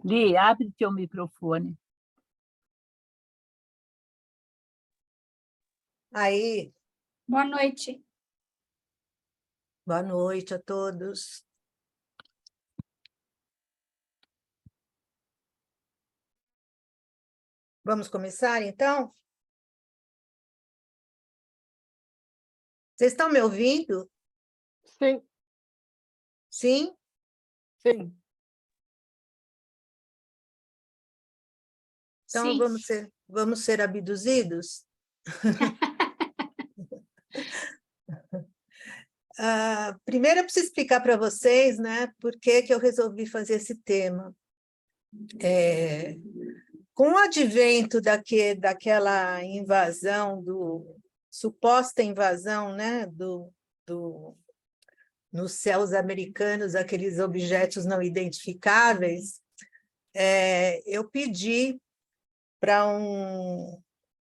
Li, abre teu microfone. Aí, Boa noite. boa noite a todos. Vamos começar, então? Vocês estão me ouvindo? Sim, Sim? sim. Então, Sim. vamos ser abduzidos? Primeiro, eu preciso explicar para vocês, né, por que que eu resolvi fazer esse tema. Com o advento daquela invasão, suposta invasão, né, nos céus americanos, aqueles objetos não identificáveis, eu pedi para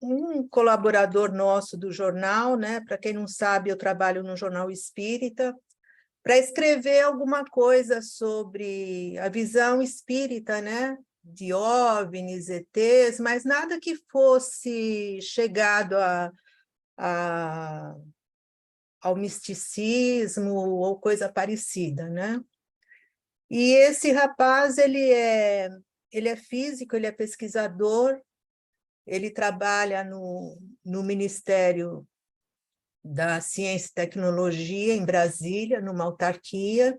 um colaborador nosso do jornal, né? Para quem não sabe, eu trabalho no Jornal Espírita, para escrever alguma coisa sobre a visão espírita, né? De OVNIs, ETs, mas nada que fosse chegado ao misticismo ou coisa parecida, né? E esse rapaz, ele é físico, ele é pesquisador, ele trabalha no Ministério da Ciência e Tecnologia, em Brasília, numa autarquia,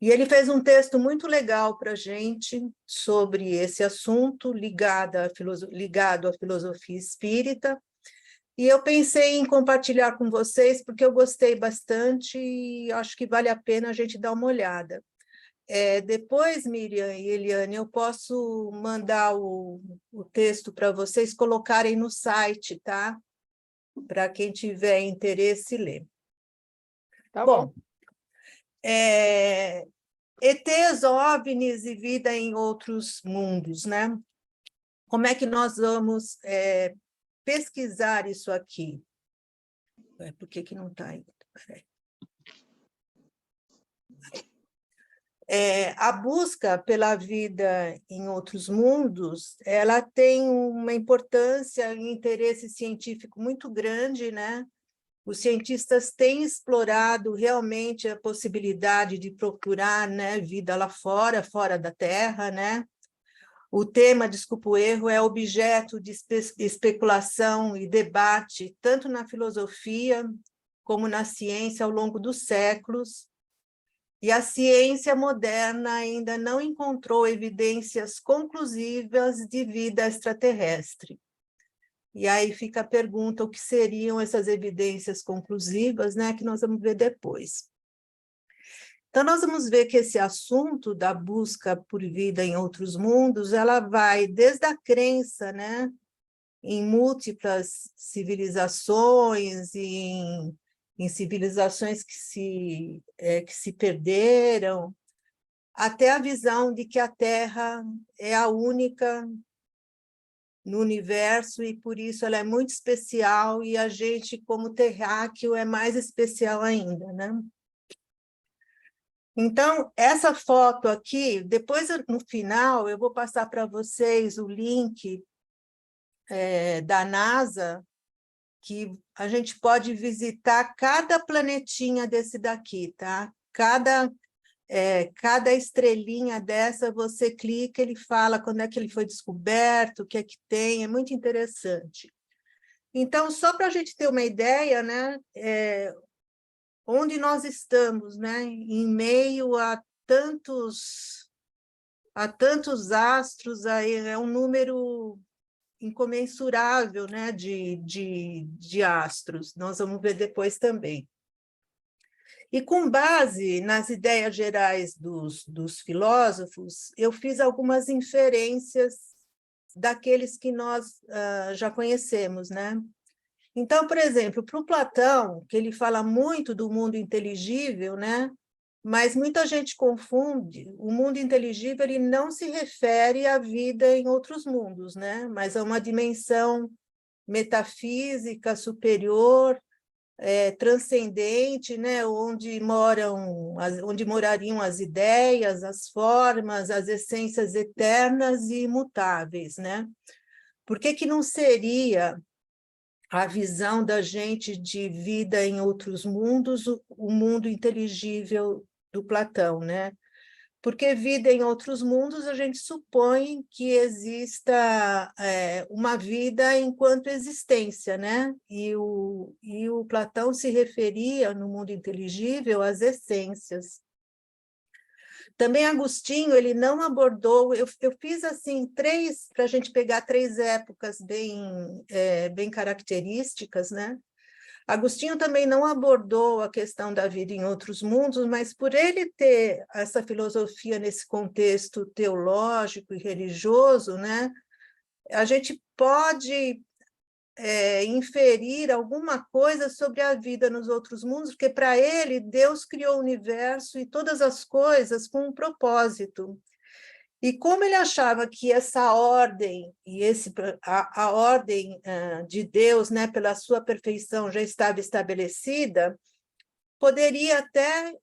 e ele fez um texto muito legal para a gente sobre esse assunto, ligado à filosofia espírita, e eu pensei em compartilhar com vocês, porque eu gostei bastante e acho que vale a pena a gente dar uma olhada. Depois, Miriam e Eliane, eu posso mandar o texto para vocês colocarem no site, tá? Para quem tiver interesse ler. Tá Bom, bom. ETs, OVNIs e vida em outros mundos, né? Como é que nós vamos pesquisar isso aqui? Por que que não está aí? Peraí. A busca pela vida em outros mundos, ela tem uma importância e interesse científico muito grande, né? Os cientistas têm explorado realmente a possibilidade de procurar, né, vida lá fora, fora da Terra, né? O tema, desculpa o erro, é objeto de especulação e debate, tanto na filosofia como na ciência ao longo dos séculos, e a ciência moderna ainda não encontrou evidências conclusivas de vida extraterrestre. E aí fica a pergunta, o que seriam essas evidências conclusivas, né, que nós vamos ver depois. Então, nós vamos ver que esse assunto da busca por vida em outros mundos, ela vai desde a crença, né, em múltiplas civilizações, em civilizações que se perderam, até a visão de que a Terra é a única no universo e, por isso, ela é muito especial e a gente, como terráqueo, é mais especial ainda, né? Então, essa foto aqui, depois, no final, eu vou passar para vocês o link da NASA, que a gente pode visitar cada planetinha desse daqui, tá? Cada estrelinha dessa, você clica, ele fala quando é que ele foi descoberto, o que é que tem, é muito interessante. Então, só para a gente ter uma ideia, né, onde nós estamos, né, em meio a tantos astros, aí é um número incomensurável, né, de astros, nós vamos ver depois também. E com base nas ideias gerais dos filósofos, eu fiz algumas inferências daqueles que nós já conhecemos, né? Então, por exemplo, para o Platão, que ele fala muito do mundo inteligível, né? Mas muita gente confunde, o mundo inteligível ele não se refere à vida em outros mundos, né? Mas a uma dimensão metafísica superior, transcendente, né, onde morariam as ideias, as formas, as essências eternas e imutáveis, né? Por que não seria a visão da gente de vida em outros mundos, o mundo inteligível do Platão, né? Porque vida em outros mundos, a gente supõe que exista uma vida enquanto existência, né? E o Platão se referia, no mundo inteligível, às essências. Também Agostinho, ele não abordou, eu fiz assim para a gente pegar 3 épocas bem características, né? Agostinho também não abordou a questão da vida em outros mundos, mas por ele ter essa filosofia nesse contexto teológico e religioso, né, a gente pode inferir alguma coisa sobre a vida nos outros mundos, porque para ele Deus criou o universo e todas as coisas com um propósito. E como ele achava que essa ordem, a ordem de Deus, né, pela sua perfeição, já estava estabelecida, poderia até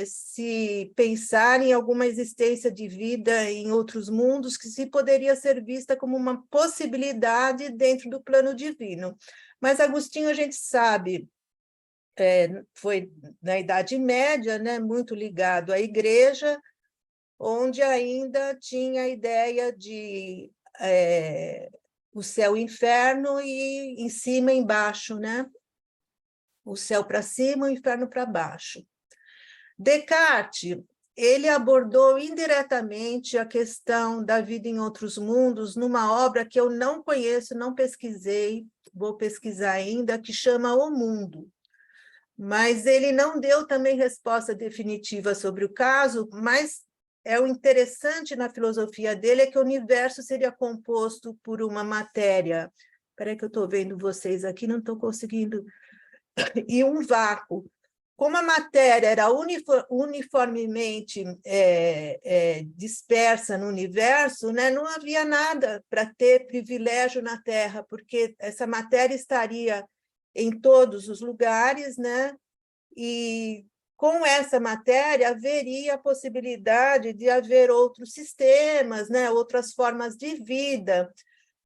se pensar em alguma existência de vida em outros mundos, que se poderia ser vista como uma possibilidade dentro do plano divino. Mas Agostinho, a gente sabe, foi na Idade Média, né, muito ligado à Igreja, onde ainda tinha a ideia de o céu e o inferno e em cima e embaixo, né? O céu para cima, o inferno para baixo. Descartes, ele abordou indiretamente a questão da vida em outros mundos numa obra que eu não conheço, não pesquisei, vou pesquisar ainda, que chama O Mundo. Mas ele não deu também resposta definitiva sobre o caso, mas o interessante na filosofia dele é que o universo seria composto por uma matéria. Espera aí que eu estou vendo vocês aqui, não estou conseguindo. E um vácuo. Como a matéria era uniformemente dispersa no universo, né, não havia nada para ter privilégio na Terra, porque essa matéria estaria em todos os lugares, né? E com essa matéria haveria a possibilidade de haver outros sistemas, né, outras formas de vida.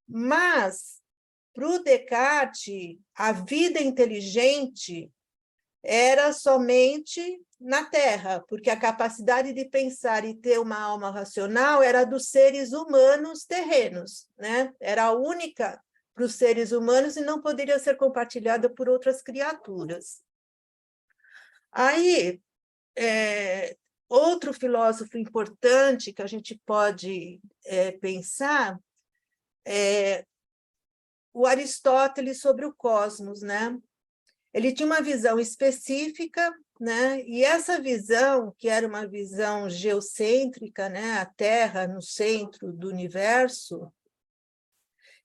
Mas, para o Descartes, a vida inteligente era somente na Terra, porque a capacidade de pensar e ter uma alma racional era dos seres humanos terrenos, né? Era a única para os seres humanos e não poderia ser compartilhada por outras criaturas. Aí, outro filósofo importante que a gente pode pensar é o Aristóteles sobre o cosmos, né? Ele tinha uma visão específica, né? E essa visão, que era uma visão geocêntrica, né? A Terra no centro do universo,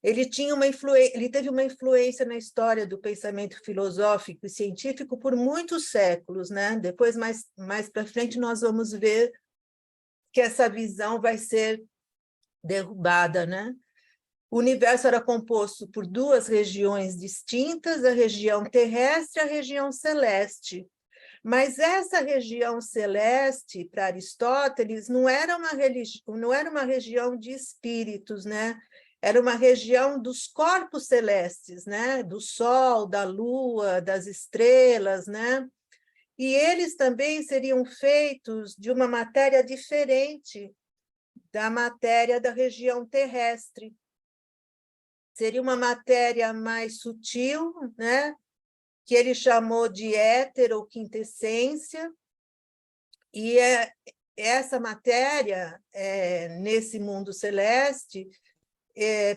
ele teve uma influência na história do pensamento filosófico e científico por muitos séculos, né? Depois, mais para frente, nós vamos ver que essa visão vai ser derrubada, né? O universo era composto por 2 regiões distintas, a região terrestre e a região celeste. Mas essa região celeste, para Aristóteles, não era uma região de espíritos, né? Era uma região dos corpos celestes, né? Do Sol, da Lua, das estrelas, né? E eles também seriam feitos de uma matéria diferente da matéria da região terrestre. Seria uma matéria mais sutil, né? Que ele chamou de éter ou quintessência, e essa matéria, nesse mundo celeste,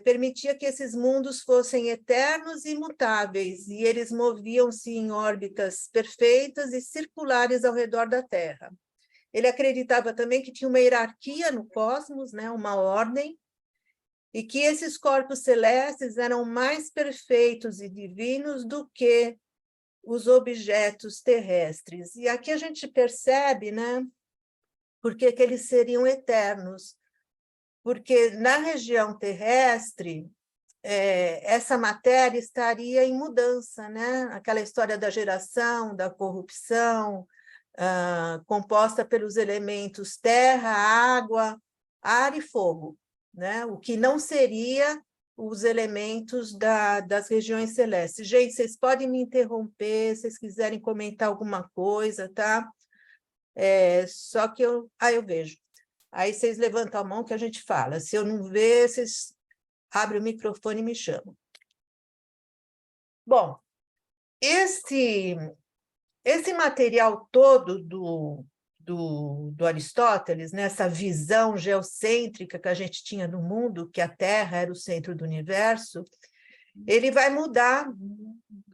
permitia que esses mundos fossem eternos e imutáveis, e eles moviam-se em órbitas perfeitas e circulares ao redor da Terra. Ele acreditava também que tinha uma hierarquia no cosmos, né? Uma ordem, e que esses corpos celestes eram mais perfeitos e divinos do que os objetos terrestres. E aqui a gente percebe, né, por que eles seriam eternos. Porque na região terrestre, essa matéria estaria em mudança, né? Aquela história da geração, da corrupção, composta pelos elementos terra, água, ar e fogo, né? O que não seria os elementos das regiões celestes. Gente, vocês podem me interromper, se vocês quiserem comentar alguma coisa, tá? Só que eu vejo. Aí vocês levantam a mão que a gente fala. Se eu não ver, vocês abrem o microfone e me chamam. Bom, esse material todo do Aristóteles, né, essa visão geocêntrica que a gente tinha no mundo, que a Terra era o centro do universo,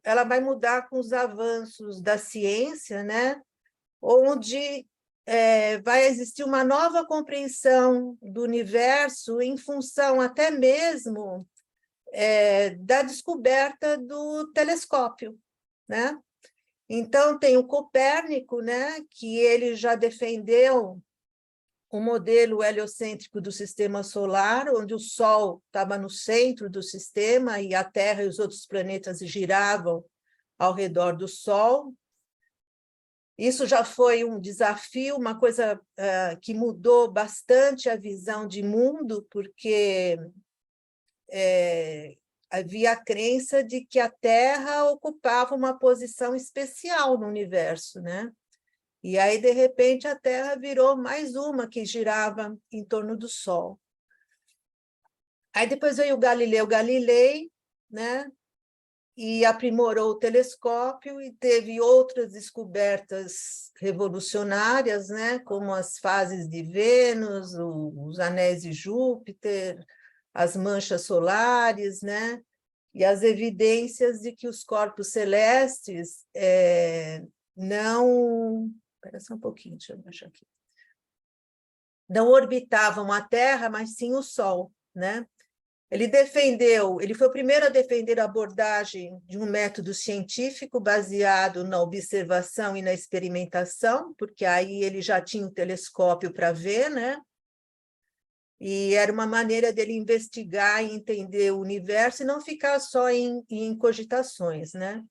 ela vai mudar com os avanços da ciência, né, onde vai existir uma nova compreensão do universo em função até mesmo da descoberta do telescópio, né? Então, tem o Copérnico, né, que ele já defendeu o modelo heliocêntrico do sistema solar, onde o Sol estava no centro do sistema e a Terra e os outros planetas giravam ao redor do Sol. Isso já foi um desafio, uma coisa que mudou bastante a visão de mundo, porque havia a crença de que a Terra ocupava uma posição especial no universo, né? E aí, de repente, a Terra virou mais uma que girava em torno do Sol. Aí depois veio o Galileu Galilei, né? E aprimorou o telescópio e teve outras descobertas revolucionárias, né? Como as fases de Vênus, os anéis de Júpiter, as manchas solares, né? E as evidências de que os corpos celestes não... Espera só um pouquinho, deixa eu baixar aqui. Não orbitavam a Terra, mas sim o Sol, né? Ele foi o primeiro a defender a abordagem de um método científico baseado na observação e na experimentação, porque aí ele já tinha o telescópio para ver, né? E era uma maneira dele investigar e entender o universo e não ficar só em cogitações, né?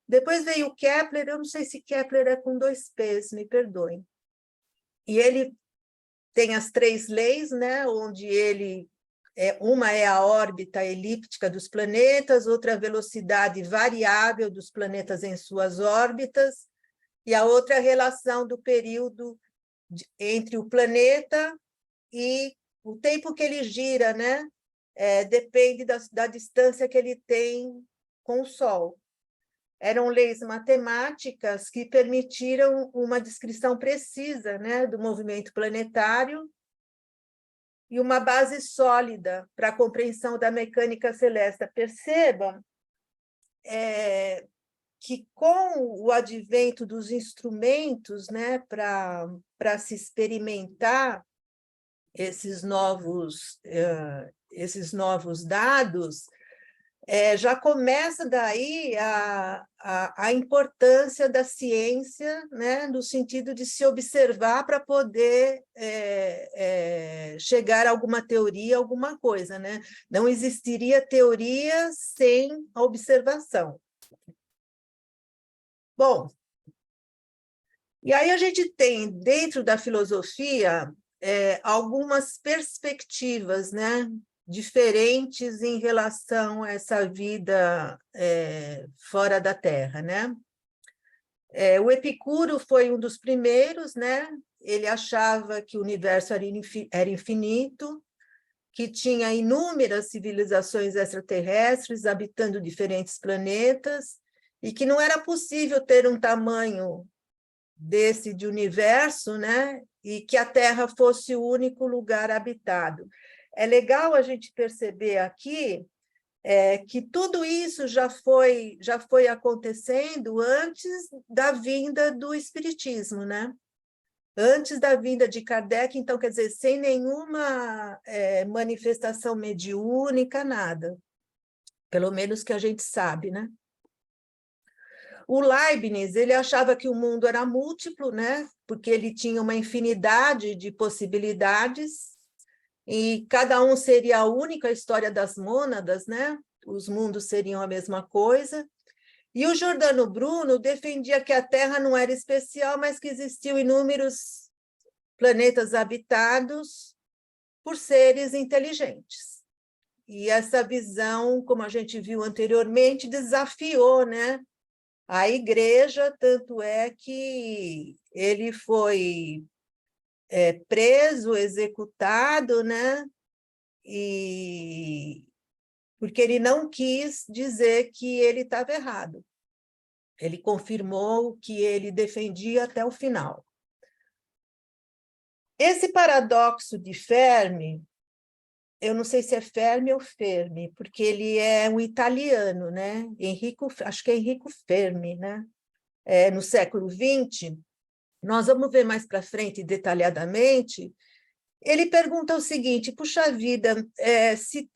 Depois veio o Kepler, eu não sei se Kepler é com 2 P's, me perdoem. E ele tem as 3 leis, né? Onde uma é a órbita elíptica dos planetas, outra a velocidade variável dos planetas em suas órbitas, e a outra é a relação do período entre o planeta e o tempo que ele gira, né? Depende da distância que ele tem com o Sol. Eram leis matemáticas que permitiram uma descrição precisa, né, do movimento planetário e uma base sólida para a compreensão da mecânica celeste. Percebam que, com o advento dos instrumentos, né, para se experimentar esses novos dados, já começa daí a importância da ciência, né, no sentido de se observar para poder chegar a alguma teoria, alguma coisa, né? Não existiria teoria sem a observação. Bom, e aí a gente tem, dentro da filosofia, algumas perspectivas, né, diferentes em relação a essa vida fora da Terra, né? O Epicuro foi um dos primeiros, né? Ele achava que o universo era infinito, que tinha inúmeras civilizações extraterrestres habitando diferentes planetas, e que não era possível ter um tamanho desse de universo, né? E que a Terra fosse o único lugar habitado. É legal a gente perceber aqui que tudo isso já foi acontecendo antes da vinda do Espiritismo, né? Antes da vinda de Kardec, então, quer dizer, sem nenhuma manifestação mediúnica, nada. Pelo menos que a gente sabe, né? O Leibniz, ele achava que o mundo era múltiplo, né? Porque ele tinha uma infinidade de possibilidades, e cada um seria a única história das mônadas, né? os mundos seriam a mesma coisa. E o Giordano Bruno defendia que a Terra não era especial, mas que existiam inúmeros planetas habitados por seres inteligentes. E essa visão, como a gente viu anteriormente, desafiou, né, a Igreja, tanto é que ele foi preso, executado, né, porque ele não quis dizer que ele estava errado. Ele confirmou o que ele defendia até o final. Esse paradoxo de Fermi, eu não sei se é Fermi ou Fermi, porque ele é um italiano, né? Acho que é Enrico Fermi, né? No século XX, nós vamos ver mais para frente detalhadamente. Ele pergunta o seguinte: puxa vida, se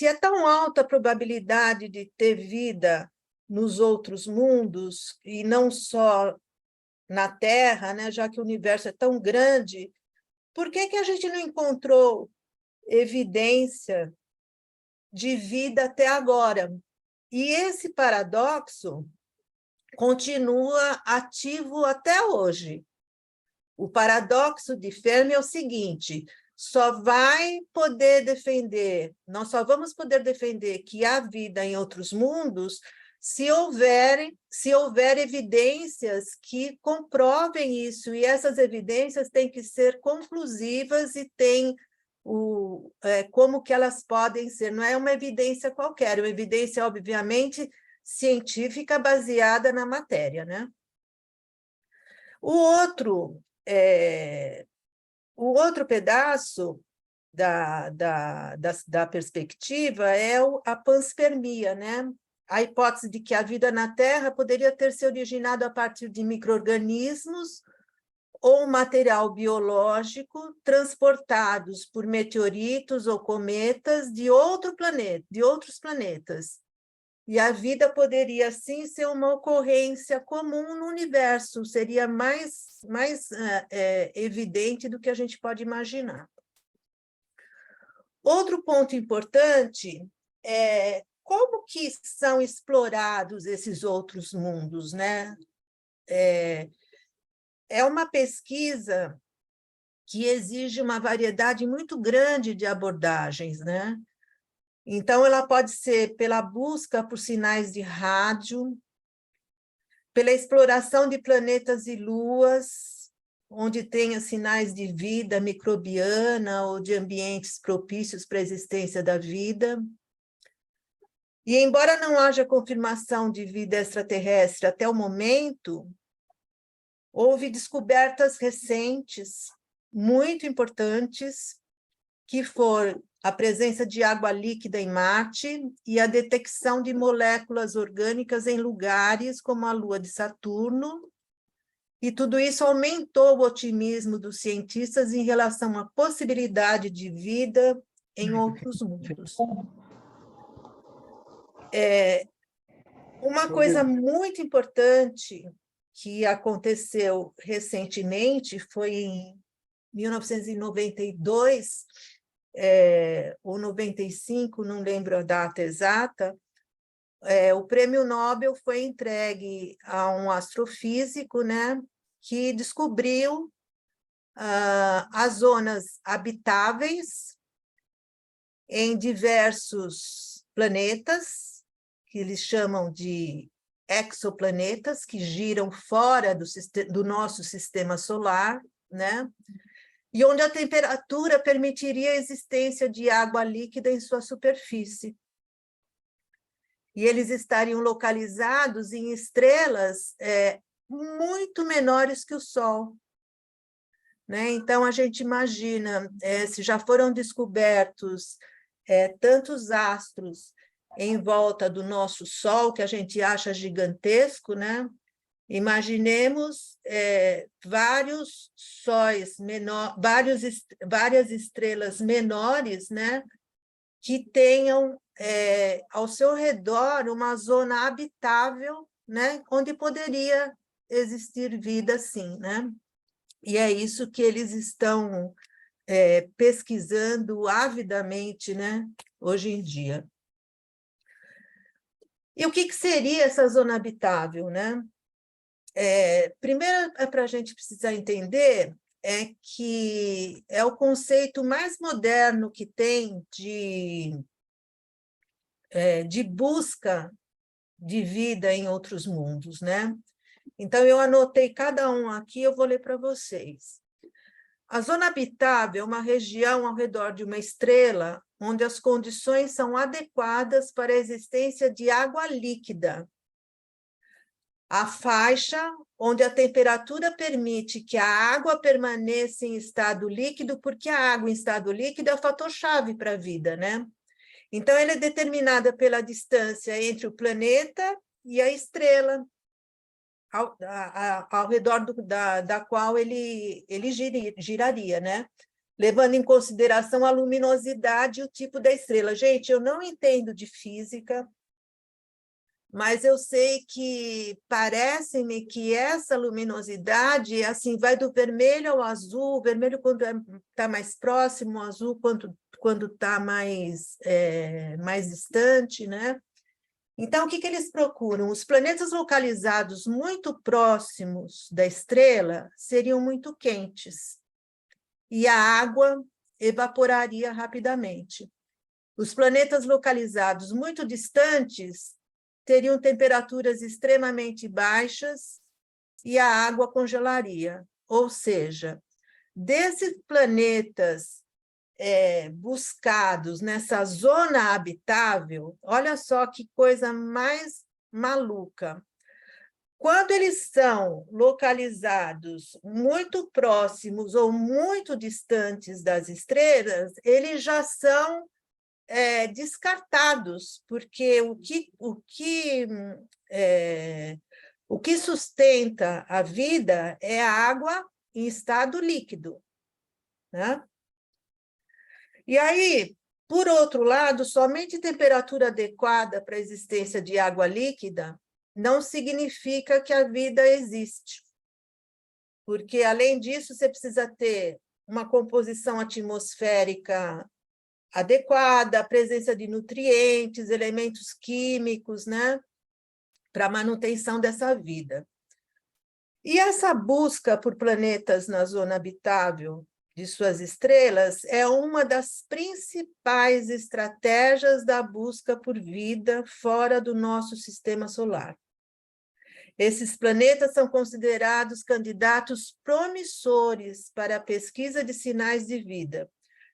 é tão alta a probabilidade de ter vida nos outros mundos, e não só na Terra, né, já que o universo é tão grande, por que a gente não encontrou evidência de vida até agora? E esse paradoxo continua ativo até hoje. O paradoxo de Fermi é o seguinte: nós só vamos poder defender que há vida em outros mundos se houver evidências que comprovem isso, e essas evidências têm que ser conclusivas e tem como que elas podem ser. Não é uma evidência qualquer, é uma evidência, obviamente, científica baseada na matéria, né? O outro pedaço da perspectiva é a panspermia, né? A hipótese de que a vida na Terra poderia ter se originado a partir de micro-organismos ou material biológico transportados por meteoritos ou cometas de outros planetas. E a vida poderia, assim, ser uma ocorrência comum no universo, seria mais evidente do que a gente pode imaginar. Outro ponto importante é como que são explorados esses outros mundos, né? É uma pesquisa que exige uma variedade muito grande de abordagens, né? Então, ela pode ser pela busca por sinais de rádio, pela exploração de planetas e luas, onde tenha sinais de vida microbiana ou de ambientes propícios para a existência da vida. E, embora não haja confirmação de vida extraterrestre até o momento, houve descobertas recentes, muito importantes, que foram a presença de água líquida em Marte e a detecção de moléculas orgânicas em lugares como a Lua de Saturno, e tudo isso aumentou o otimismo dos cientistas em relação à possibilidade de vida em outros mundos. Uma coisa muito importante que aconteceu recentemente foi em 1992, ou 95, não lembro a data exata, o prêmio Nobel foi entregue a um astrofísico, né, que descobriu as zonas habitáveis em diversos planetas, que eles chamam de exoplanetas, que giram fora do nosso sistema solar, né? E onde a temperatura permitiria a existência de água líquida em sua superfície. E eles estariam localizados em estrelas muito menores que o Sol. Né? Então, a gente imagina, se já foram descobertos tantos astros em volta do nosso Sol, que a gente acha gigantesco, né? Imaginemos vários sóis várias estrelas menores, né, que tenham ao seu redor uma zona habitável, né, onde poderia existir vida, sim, né? E é isso que eles estão pesquisando avidamente, né, hoje em dia. E o que seria essa zona habitável, né? Primeiro, para a gente precisar entender que é o conceito mais moderno que tem de busca de vida em outros mundos, né? Então, eu anotei cada um aqui, eu vou ler para vocês. A zona habitável é uma região ao redor de uma estrela onde as condições são adequadas para a existência de água líquida. A faixa onde a temperatura permite que a água permaneça em estado líquido, porque a água em estado líquido é o fator-chave para a vida, né? Então, ela é determinada pela distância entre o planeta e a estrela, ao redor da qual ele giraria, né? Levando em consideração a luminosidade e o tipo da estrela. Gente, eu não entendo de física, mas eu sei que parece-me que essa luminosidade assim vai do vermelho ao azul, o vermelho quando está mais próximo, o azul quando está mais distante, né? Então, o que eles procuram? Os planetas localizados muito próximos da estrela seriam muito quentes, e a água evaporaria rapidamente. Os planetas localizados muito distantes teriam temperaturas extremamente baixas e a água congelaria. Ou seja, desses planetas buscados nessa zona habitável, olha só que coisa mais maluca. Quando eles são localizados muito próximos ou muito distantes das estrelas, eles já são descartados, porque o que sustenta a vida é a água em estado líquido, né? E aí, por outro lado, somente temperatura adequada para a existência de água líquida não significa que a vida existe, porque, além disso, você precisa ter uma composição atmosférica adequada, a presença de nutrientes, elementos químicos, né, para a manutenção dessa vida. E essa busca por planetas na zona habitável de suas estrelas é uma das principais estratégias da busca por vida fora do nosso sistema solar. Esses planetas são considerados candidatos promissores para a pesquisa de sinais de vida,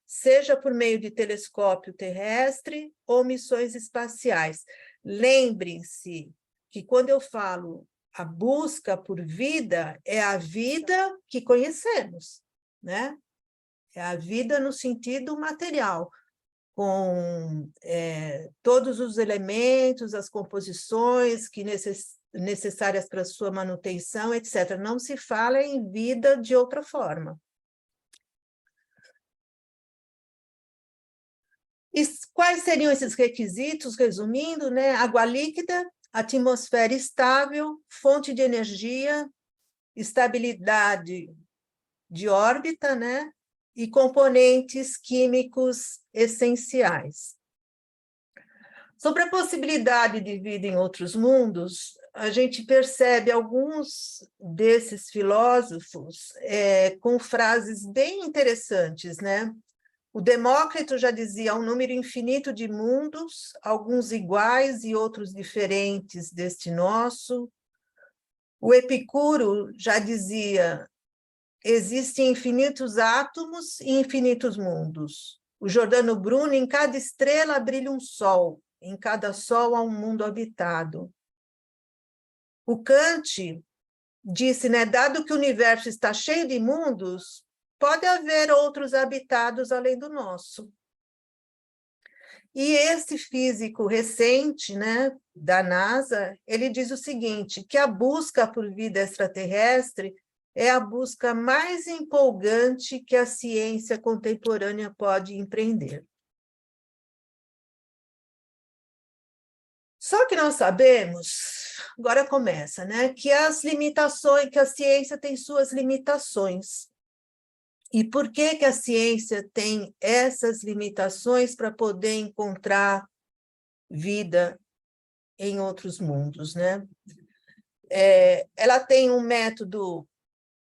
seja por meio de telescópio terrestre ou missões espaciais. Lembrem-se que, quando eu falo a busca por vida, é a vida que conhecemos, né? É a vida no sentido material, com todos os elementos, as composições necessárias para a sua manutenção, etc. Não se fala em vida de outra forma. E quais seriam esses requisitos, resumindo, né? Água líquida, atmosfera estável, fonte de energia, estabilidade de órbita, né? E componentes químicos essenciais. Sobre a possibilidade de vida em outros mundos, a gente percebe alguns desses filósofos com frases bem interessantes, né? O Demócrito já dizia: há um número infinito de mundos, alguns iguais e outros diferentes deste nosso. O Epicuro já dizia: existem infinitos átomos e infinitos mundos. O Giordano Bruno: em cada estrela brilha um sol, em cada sol há um mundo habitado. O Kant disse, né, dado que o universo está cheio de mundos, pode haver outros habitados além do nosso. E esse físico recente, né, da NASA, ele diz o seguinte, que a busca por vida extraterrestre é a busca mais empolgante que a ciência contemporânea pode empreender. Só que nós sabemos, agora começa, né, que a ciência tem suas limitações. E por que a ciência tem essas limitações para poder encontrar vida em outros mundos, né? Ela tem um método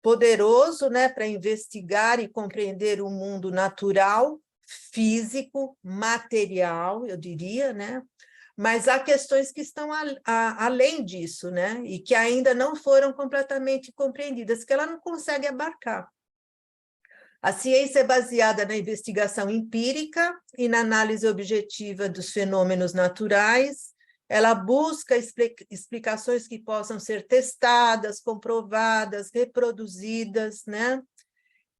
poderoso, né, para investigar e compreender o mundo natural, físico, material, eu diria, né? Mas há questões que estão além disso, né? E que ainda não foram completamente compreendidas, que ela não consegue abarcar. A ciência é baseada na investigação empírica e na análise objetiva dos fenômenos naturais. Ela busca explicações que possam ser testadas, comprovadas, reproduzidas, né?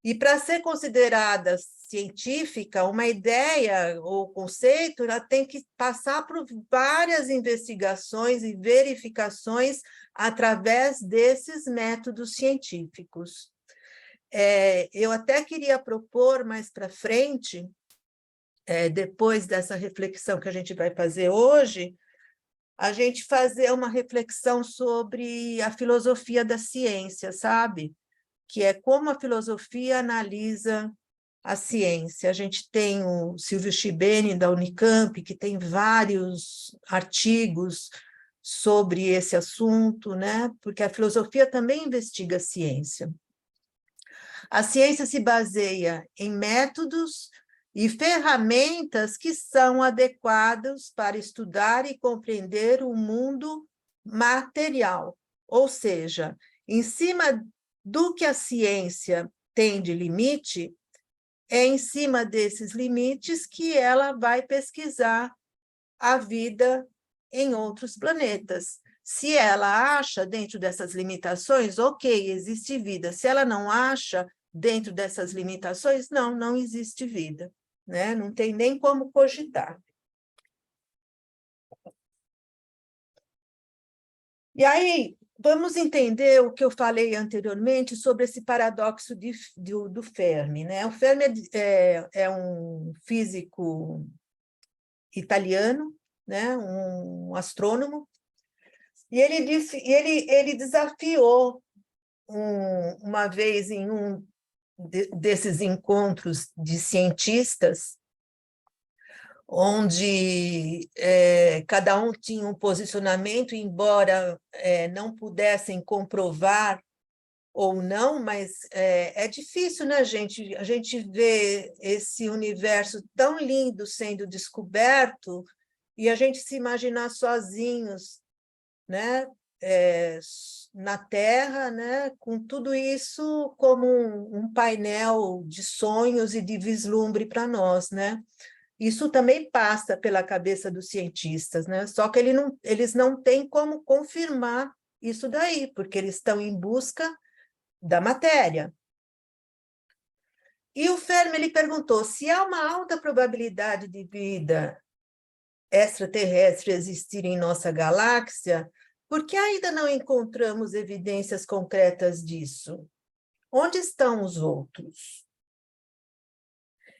E para ser considerada científica, uma ideia ou conceito, ela tem que passar por várias investigações e verificações através desses métodos científicos. Eu até queria propor mais para frente, depois dessa reflexão que a gente vai fazer hoje, a gente fazer uma reflexão sobre a filosofia da ciência, sabe? Que é como a filosofia analisa a ciência. A gente tem o Silvio Schibeni, da Unicamp, que tem vários artigos sobre esse assunto, né? Porque a filosofia também investiga a ciência. A ciência se baseia em métodos e ferramentas que são adequados para estudar e compreender o mundo material, ou seja, em cima do que a ciência tem de limite, é em cima desses limites que ela vai pesquisar a vida em outros planetas. Se ela acha dentro dessas limitações, ok, existe vida. Se ela não acha dentro dessas limitações, não existe vida, né? Não tem nem como cogitar. E aí, vamos entender o que eu falei anteriormente sobre esse paradoxo do Fermi, né? O Fermi é um físico italiano, né? Um astrônomo, e ele desafiou uma vez em um desses encontros de cientistas, onde cada um tinha um posicionamento, embora não pudessem comprovar ou não, mas é difícil, né, gente? A gente vê esse universo tão lindo sendo descoberto e a gente se imaginar sozinhos, né? Na Terra, né? Com tudo isso como um painel de sonhos e de vislumbre para nós, né? Isso também passa pela cabeça dos cientistas, né? Só que eles não têm como confirmar isso daí, porque eles estão em busca da matéria. E o Fermi ele perguntou se há uma alta probabilidade de vida extraterrestre existir em nossa galáxia, por que ainda não encontramos evidências concretas disso? Onde estão os outros?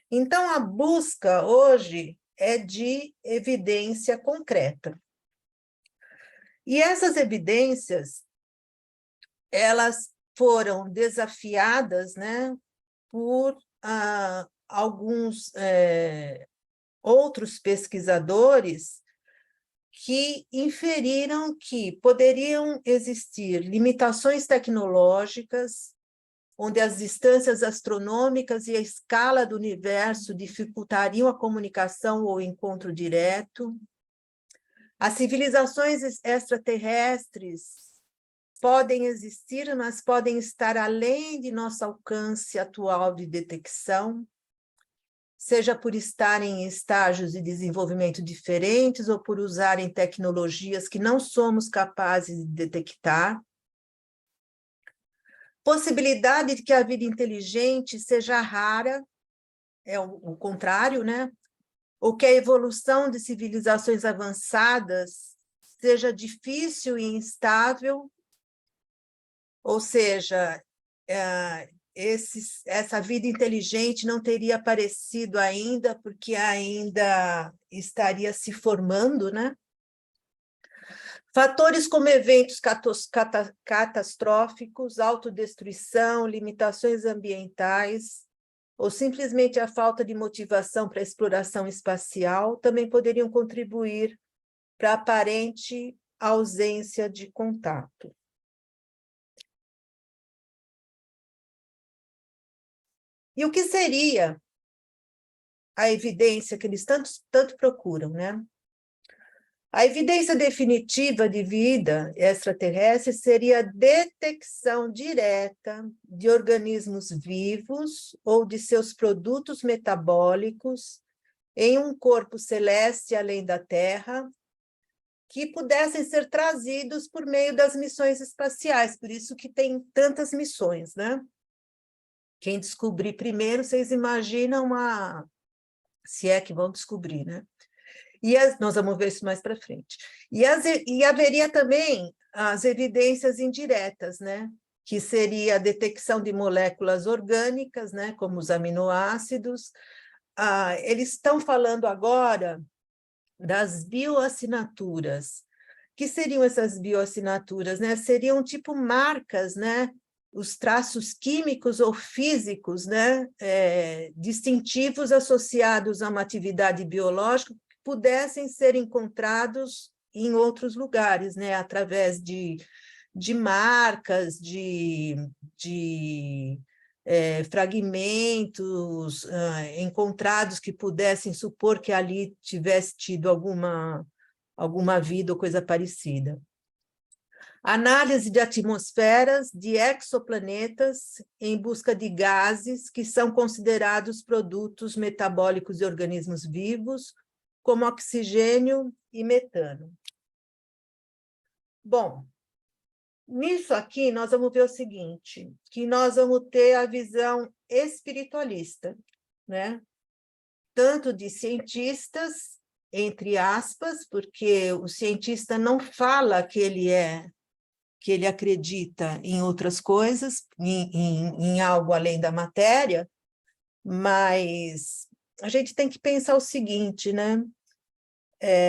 Então, a busca hoje é de evidência concreta. E essas evidências, elas foram desafiadas, né, por alguns outros pesquisadores que inferiram que poderiam existir limitações tecnológicas, onde as distâncias astronômicas e a escala do universo dificultariam a comunicação ou o encontro direto. As civilizações extraterrestres podem existir, mas podem estar além de nosso alcance atual de detecção, seja por estarem em estágios de desenvolvimento diferentes ou por usarem tecnologias que não somos capazes de detectar. Possibilidade de que a vida inteligente seja rara, é o contrário, né? Ou que a evolução de civilizações avançadas seja difícil e instável, ou seja, essa vida inteligente não teria aparecido ainda, porque ainda estaria se formando, né? Fatores como eventos catastróficos, autodestruição, limitações ambientais, ou simplesmente a falta de motivação para a exploração espacial, também poderiam contribuir para aparente ausência de contato. E o que seria a evidência que eles tanto procuram, né? A evidência definitiva de vida extraterrestre seria a detecção direta de organismos vivos ou de seus produtos metabólicos em um corpo celeste além da Terra, que pudessem ser trazidos por meio das missões espaciais, por isso que tem tantas missões, né? Quem descobrir primeiro, vocês imaginam se é que vão descobrir, né? Nós vamos ver isso mais para frente. E haveria também as evidências indiretas, né? Que seria a detecção de moléculas orgânicas, né? Como os aminoácidos. Eles estão falando agora das bioassinaturas. O que seriam essas bioassinaturas, né? Seriam tipo marcas, né? Os traços químicos ou físicos, né? Distintivos associados a uma atividade biológica que pudessem ser encontrados em outros lugares, né? Através de marcas, de fragmentos encontrados que pudessem supor que ali tivesse tido alguma vida ou coisa parecida. Análise de atmosferas de exoplanetas em busca de gases que são considerados produtos metabólicos de organismos vivos, como oxigênio e metano. Bom, nisso aqui nós vamos ver o seguinte, que nós vamos ter a visão espiritualista, né? Tanto de cientistas, entre aspas, porque o cientista não fala que ele acredita em outras coisas, em algo além da matéria, mas a gente tem que pensar o seguinte, né?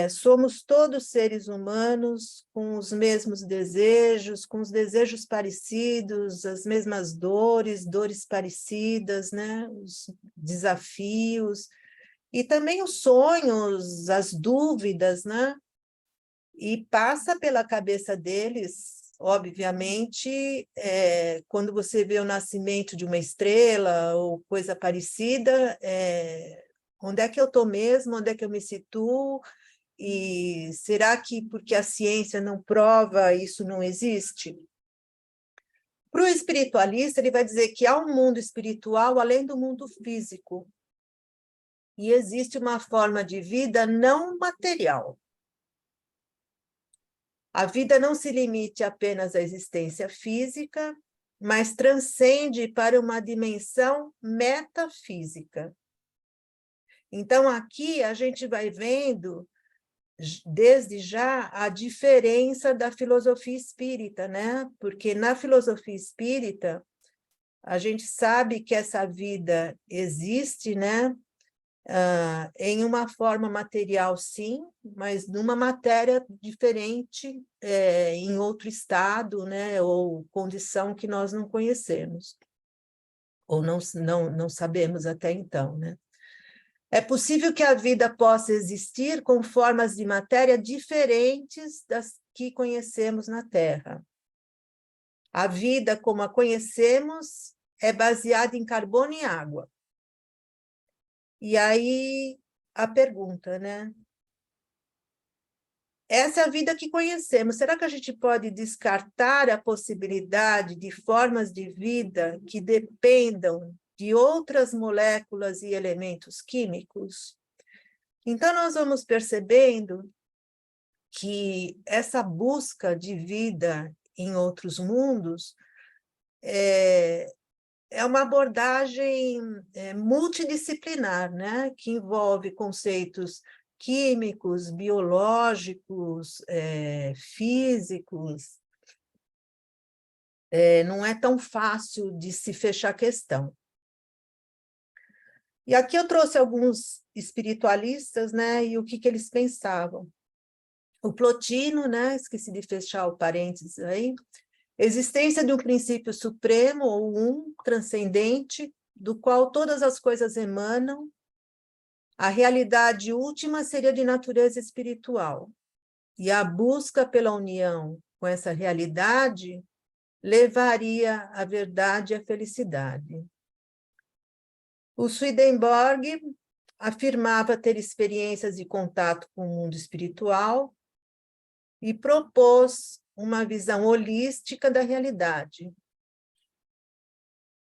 Somos todos seres humanos com os mesmos desejos, com os desejos parecidos, as mesmas dores parecidas, né? Os desafios, e também os sonhos, as dúvidas, né? E passa pela cabeça deles, obviamente, quando você vê o nascimento de uma estrela ou coisa parecida, onde é que eu estou mesmo, onde é que eu me situo, e será que porque a ciência não prova, isso não existe? Para o espiritualista, ele vai dizer que há um mundo espiritual além do mundo físico, e existe uma forma de vida não material. A vida não se limite apenas à existência física, mas transcende para uma dimensão metafísica. Então, aqui a gente vai vendo, desde já, a diferença da filosofia espírita, né? Porque na filosofia espírita, a gente sabe que essa vida existe, né? Em uma forma material, sim, mas numa matéria diferente, em outro estado, né, ou condição que nós não conhecemos, ou não sabemos até então, né? É possível que a vida possa existir com formas de matéria diferentes das que conhecemos na Terra. A vida, como a conhecemos, é baseada em carbono e água. E aí, a pergunta, né? Essa é a vida que conhecemos. Será que a gente pode descartar a possibilidade de formas de vida que dependam de outras moléculas e elementos químicos? Então, nós vamos percebendo que essa busca de vida em outros mundos é uma abordagem multidisciplinar, né? Que envolve conceitos químicos, biológicos, físicos. Não é tão fácil de se fechar a questão. E aqui eu trouxe alguns espiritualistas, né? E o que eles pensavam. O Plotino, né? Esqueci de fechar o parênteses aí. Existência de um princípio supremo, ou transcendente, do qual todas as coisas emanam. A realidade última seria de natureza espiritual. e a busca pela união com essa realidade levaria à verdade e à felicidade. O Swedenborg afirmava ter experiências de contato com o mundo espiritual e propôs uma visão holística da realidade.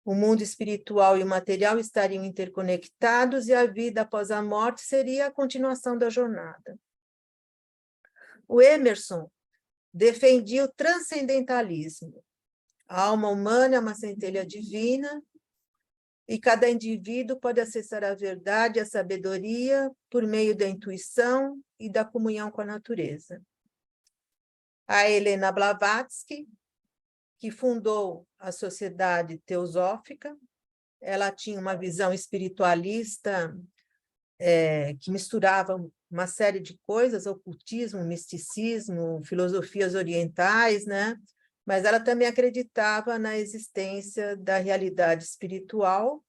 O mundo espiritual e o material estariam interconectados e a vida após a morte seria a continuação da jornada. O Emerson defendia o transcendentalismo. A alma humana é uma centelha divina e cada indivíduo pode acessar a verdade e a sabedoria por meio da intuição e da comunhão com a natureza. A Helena Blavatsky, que fundou a Sociedade Teosófica, ela tinha uma visão espiritualista que misturava uma série de coisas, ocultismo, misticismo, filosofias orientais, né? Mas ela também acreditava na existência da realidade espiritual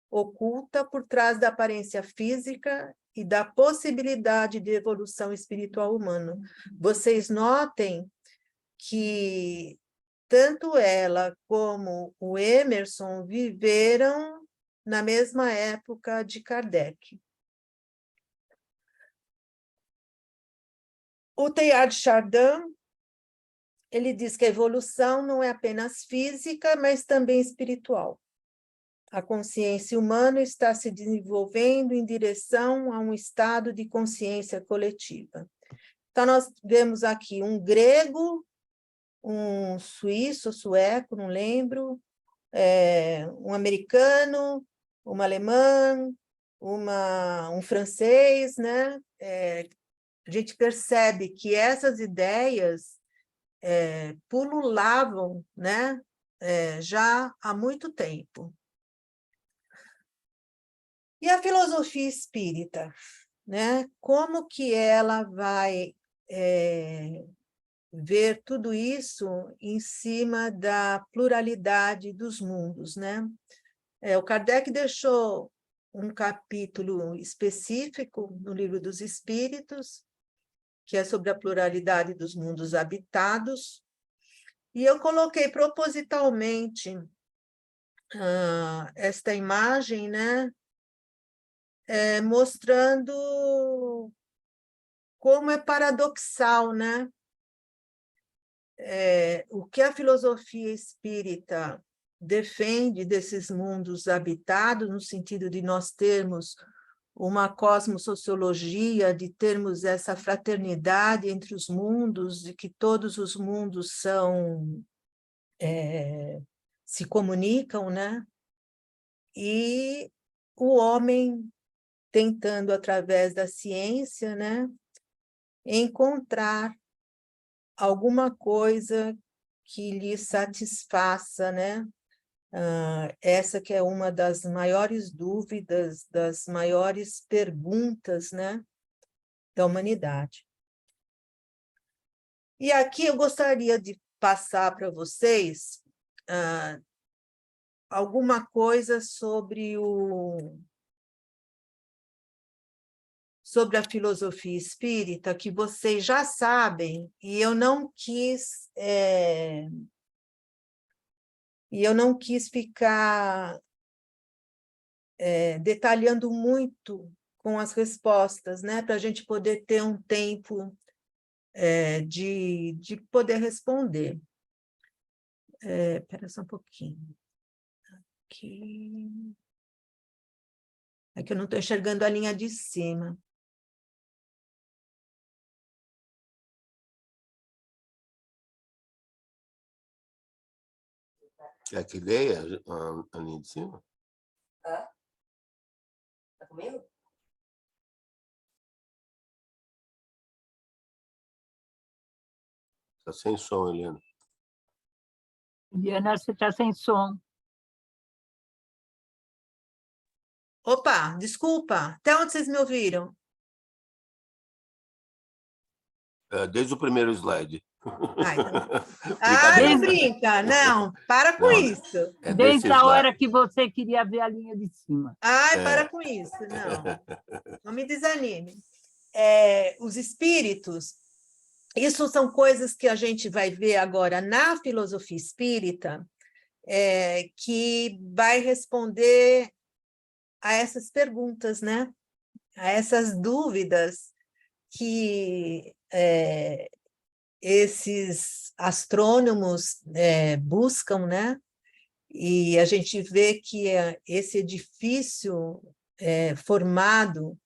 oculta por trás da aparência física e da possibilidade de evolução espiritual humana. Vocês notem que tanto ela como o Emerson viveram na mesma época de Kardec. O Teilhard de Chardin, ele diz que a evolução não é apenas física, mas também espiritual. A consciência humana está se desenvolvendo em direção a um estado de consciência coletiva. Então, nós vemos aqui um grego, um suíço, sueco, não lembro, um americano, uma alemã, um francês, né? A gente percebe que essas ideias pululavam, né? Já há muito tempo. E a filosofia espírita, né? Como que ela vai ver tudo isso em cima da pluralidade dos mundos, né? O Kardec deixou um capítulo específico no Livro dos Espíritos, que é sobre a pluralidade dos mundos habitados, e eu coloquei propositalmente esta imagem, né? Mostrando como é paradoxal, né? O que a filosofia espírita defende desses mundos habitados, no sentido de nós termos uma cosmossociologia, de termos essa fraternidade entre os mundos, de que todos os mundos se comunicam, né? E o homem tentando, através da ciência, né, encontrar alguma coisa que lhe satisfaça, né? Essa que é uma das maiores dúvidas, das maiores perguntas, né, da humanidade. E aqui eu gostaria de passar para vocês alguma coisa sobre a filosofia espírita, que vocês já sabem, e eu não quis ficar detalhando muito com as respostas, né, para a gente poder ter um tempo de poder responder. Espera só um pouquinho. Aqui. É que eu não estou enxergando a linha de cima. Quer que leia a linha de cima? Tá comigo? Está sem som, Helena. Eliana, você está sem som. Opa, desculpa. Até onde vocês me ouviram? Desde o primeiro slide. Não brinca, não. Para com isso. Desde a hora que você queria ver a linha de cima. Para com isso, não. Não me desanime. os espíritos, isso são coisas que a gente vai ver agora na filosofia espírita, que vai responder a essas perguntas, né? A essas dúvidas que esses astrônomos buscam, né? E a gente vê que esse edifício formado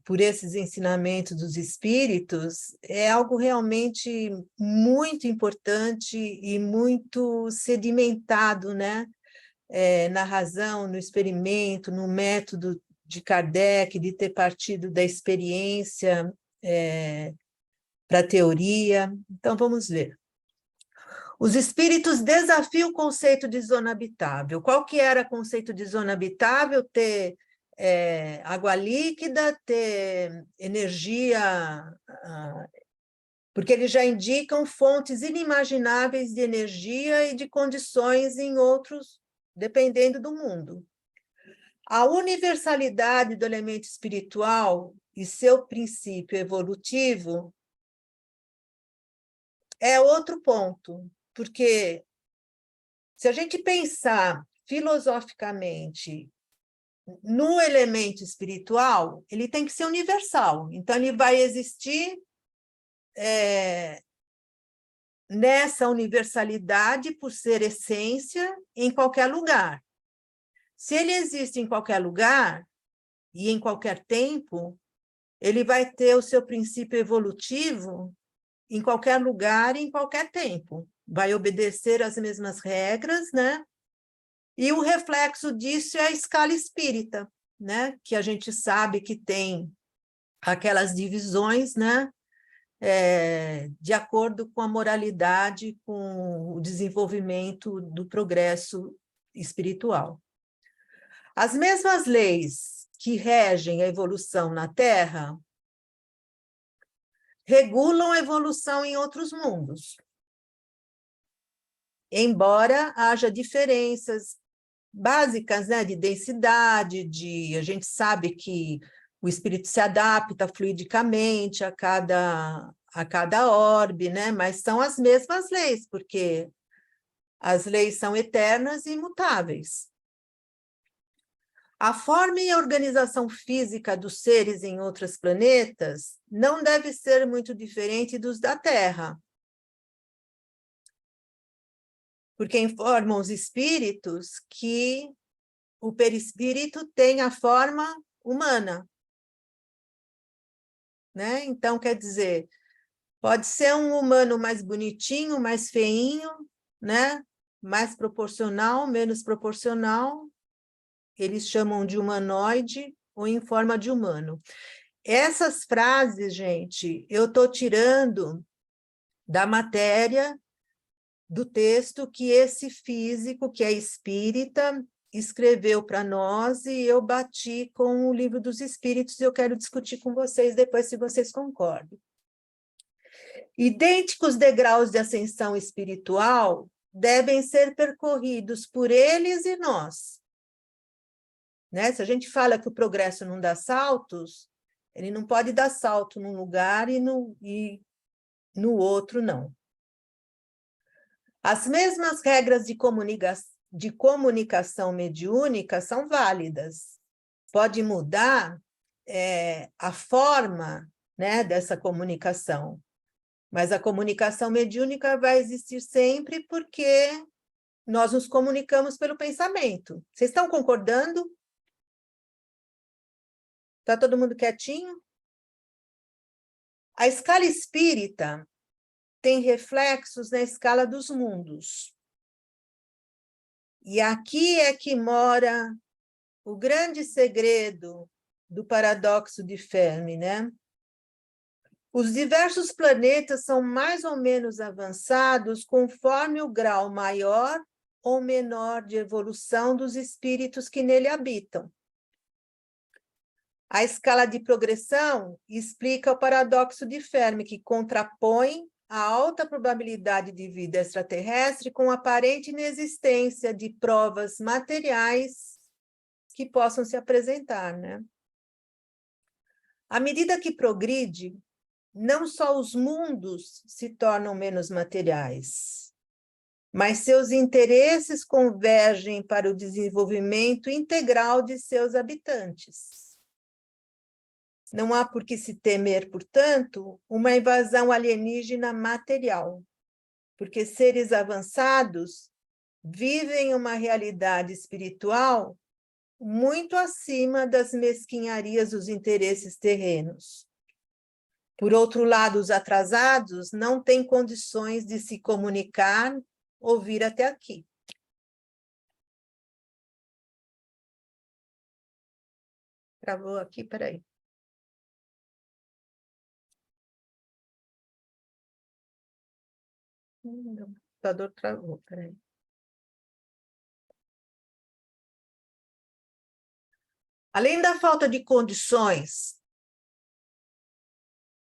por esses ensinamentos dos espíritos é algo realmente muito importante e muito sedimentado, né? Na razão, no experimento, no método de Kardec, de ter partido da experiência para a teoria. Então, vamos ver. Os espíritos desafiam o conceito de zona habitável. Qual que era o conceito de zona habitável? Ter água líquida, ter energia, porque eles já indicam fontes inimagináveis de energia e de condições em outros, dependendo do mundo. A universalidade do elemento espiritual e seu princípio evolutivo é outro ponto, porque se a gente pensar filosoficamente no elemento espiritual, ele tem que ser universal. Então, ele vai existir nessa universalidade, por ser essência, em qualquer lugar. Se ele existe em qualquer lugar e em qualquer tempo, ele vai ter o seu princípio evolutivo em qualquer lugar e em qualquer tempo. Vai obedecer às mesmas regras, né? E o reflexo disso é a escala espírita, né? Que a gente sabe que tem aquelas divisões, né? De acordo com a moralidade, com o desenvolvimento do progresso espiritual. As mesmas leis que regem a evolução na Terra regulam a evolução em outros mundos. Embora haja diferenças básicas, né, de densidade, a gente sabe que o espírito se adapta fluidicamente a cada orbe, né, mas são as mesmas leis, porque as leis são eternas e imutáveis. A forma e a organização física dos seres em outros planetas não deve ser muito diferente dos da Terra, porque informam os espíritos que o perispírito tem a forma humana, né? Então, quer dizer, pode ser um humano mais bonitinho, mais feinho, né? Mais proporcional, menos proporcional, eles chamam de humanoide ou em forma de humano. Essas frases, gente, eu estou tirando da matéria, do texto que esse físico, que é espírita, escreveu para nós, e eu bati com o Livro dos Espíritos, e eu quero discutir com vocês depois, se vocês concordam. Idênticos degraus de ascensão espiritual devem ser percorridos por eles e nós. Né? Se a gente fala que o progresso não dá saltos, ele não pode dar salto num lugar e no outro não. As mesmas regras de comunicação mediúnica são válidas. Pode mudar a forma, né, dessa comunicação, mas a comunicação mediúnica vai existir sempre porque nós nos comunicamos pelo pensamento. Vocês estão concordando? Está todo mundo quietinho? A escala espírita tem reflexos na escala dos mundos. E aqui é que mora o grande segredo do paradoxo de Fermi, né? Os diversos planetas são mais ou menos avançados conforme o grau maior ou menor de evolução dos espíritos que nele habitam. A escala de progressão explica o paradoxo de Fermi, que contrapõe a alta probabilidade de vida extraterrestre com a aparente inexistência de provas materiais que possam se apresentar, né? À medida que progride, não só os mundos se tornam menos materiais, mas seus interesses convergem para o desenvolvimento integral de seus habitantes. Não há por que se temer, portanto, uma invasão alienígena material, porque seres avançados vivem uma realidade espiritual muito acima das mesquinharias dos interesses terrenos. Por outro lado, os atrasados não têm condições de se comunicar ou vir até aqui. Travou aqui, peraí. O computador travou, peraí. Além da falta de condições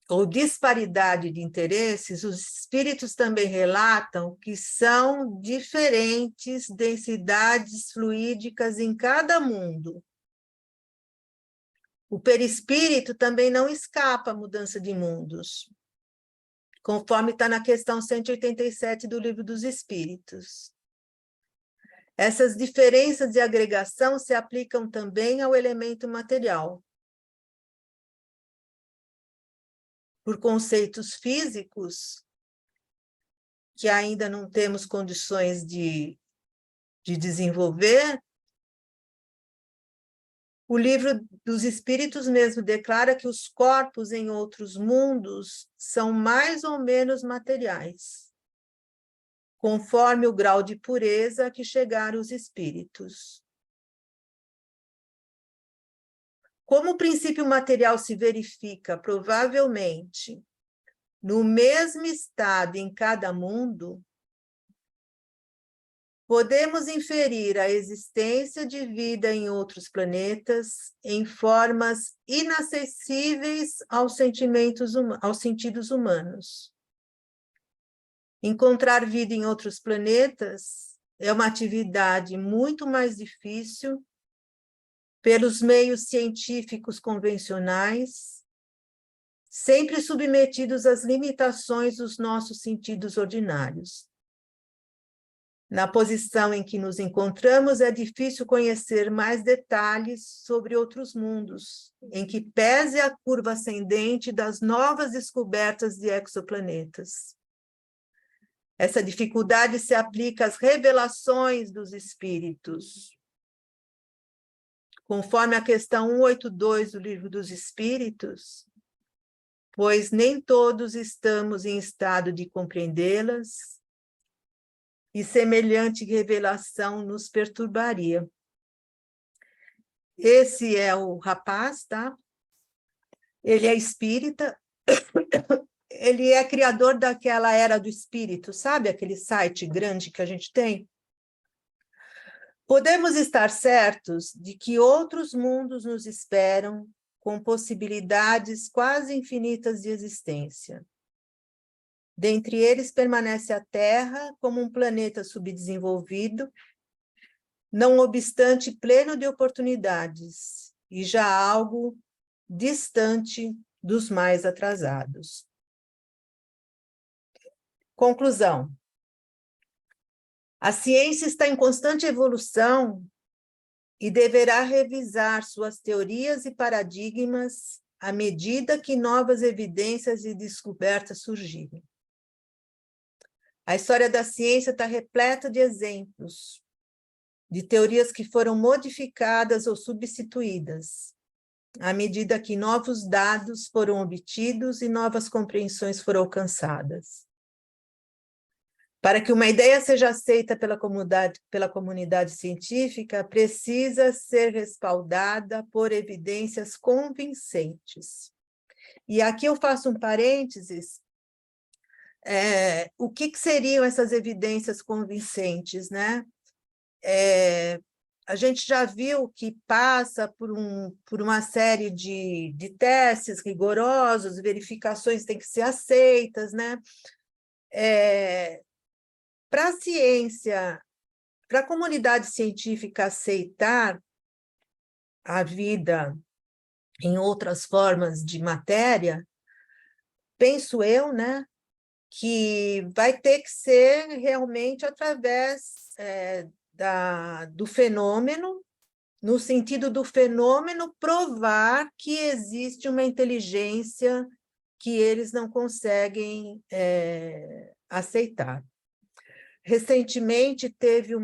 ou disparidade de interesses, os espíritos também relatam que são diferentes densidades fluídicas em cada mundo. O perispírito também não escapa à mudança de mundos, conforme está na questão 187 do Livro dos Espíritos. Essas diferenças de agregação se aplicam também ao elemento material. Por conceitos físicos, que ainda não temos condições de desenvolver, o Livro dos Espíritos mesmo declara que os corpos em outros mundos são mais ou menos materiais, conforme o grau de pureza a que chegaram os espíritos. Como o princípio material se verifica, provavelmente, no mesmo estado em cada mundo, podemos inferir a existência de vida em outros planetas em formas inacessíveis aos sentidos humanos. Encontrar vida em outros planetas é uma atividade muito mais difícil pelos meios científicos convencionais, sempre submetidos às limitações dos nossos sentidos ordinários. Na posição em que nos encontramos, é difícil conhecer mais detalhes sobre outros mundos, em que pese a curva ascendente das novas descobertas de exoplanetas. Essa dificuldade se aplica às revelações dos espíritos. Conforme a questão 182 do Livro dos Espíritos, pois nem todos estamos em estado de compreendê-las, e semelhante revelação nos perturbaria. Esse é o rapaz, tá? Ele é espírita, ele é criador daquela Era do Espírito, sabe? Aquele site grande que a gente tem. Podemos estar certos de que outros mundos nos esperam com possibilidades quase infinitas de existência. Dentre eles permanece a Terra como um planeta subdesenvolvido, não obstante pleno de oportunidades, e já algo distante dos mais atrasados. Conclusão. A ciência está em constante evolução e deverá revisar suas teorias e paradigmas à medida que novas evidências e descobertas surgirem. A história da ciência está repleta de exemplos, de teorias que foram modificadas ou substituídas, à medida que novos dados foram obtidos e novas compreensões foram alcançadas. Para que uma ideia seja aceita pela comunidade científica, precisa ser respaldada por evidências convincentes. E aqui eu faço um parênteses. O que seriam essas evidências convincentes, né? A gente já viu que passa por uma série de testes rigorosos, verificações têm que ser aceitas, né? Para a ciência, para a comunidade científica aceitar a vida em outras formas de matéria, penso eu, né, que vai ter que ser realmente através do fenômeno, no sentido do fenômeno provar que existe uma inteligência que eles não conseguem aceitar. Recentemente teve oh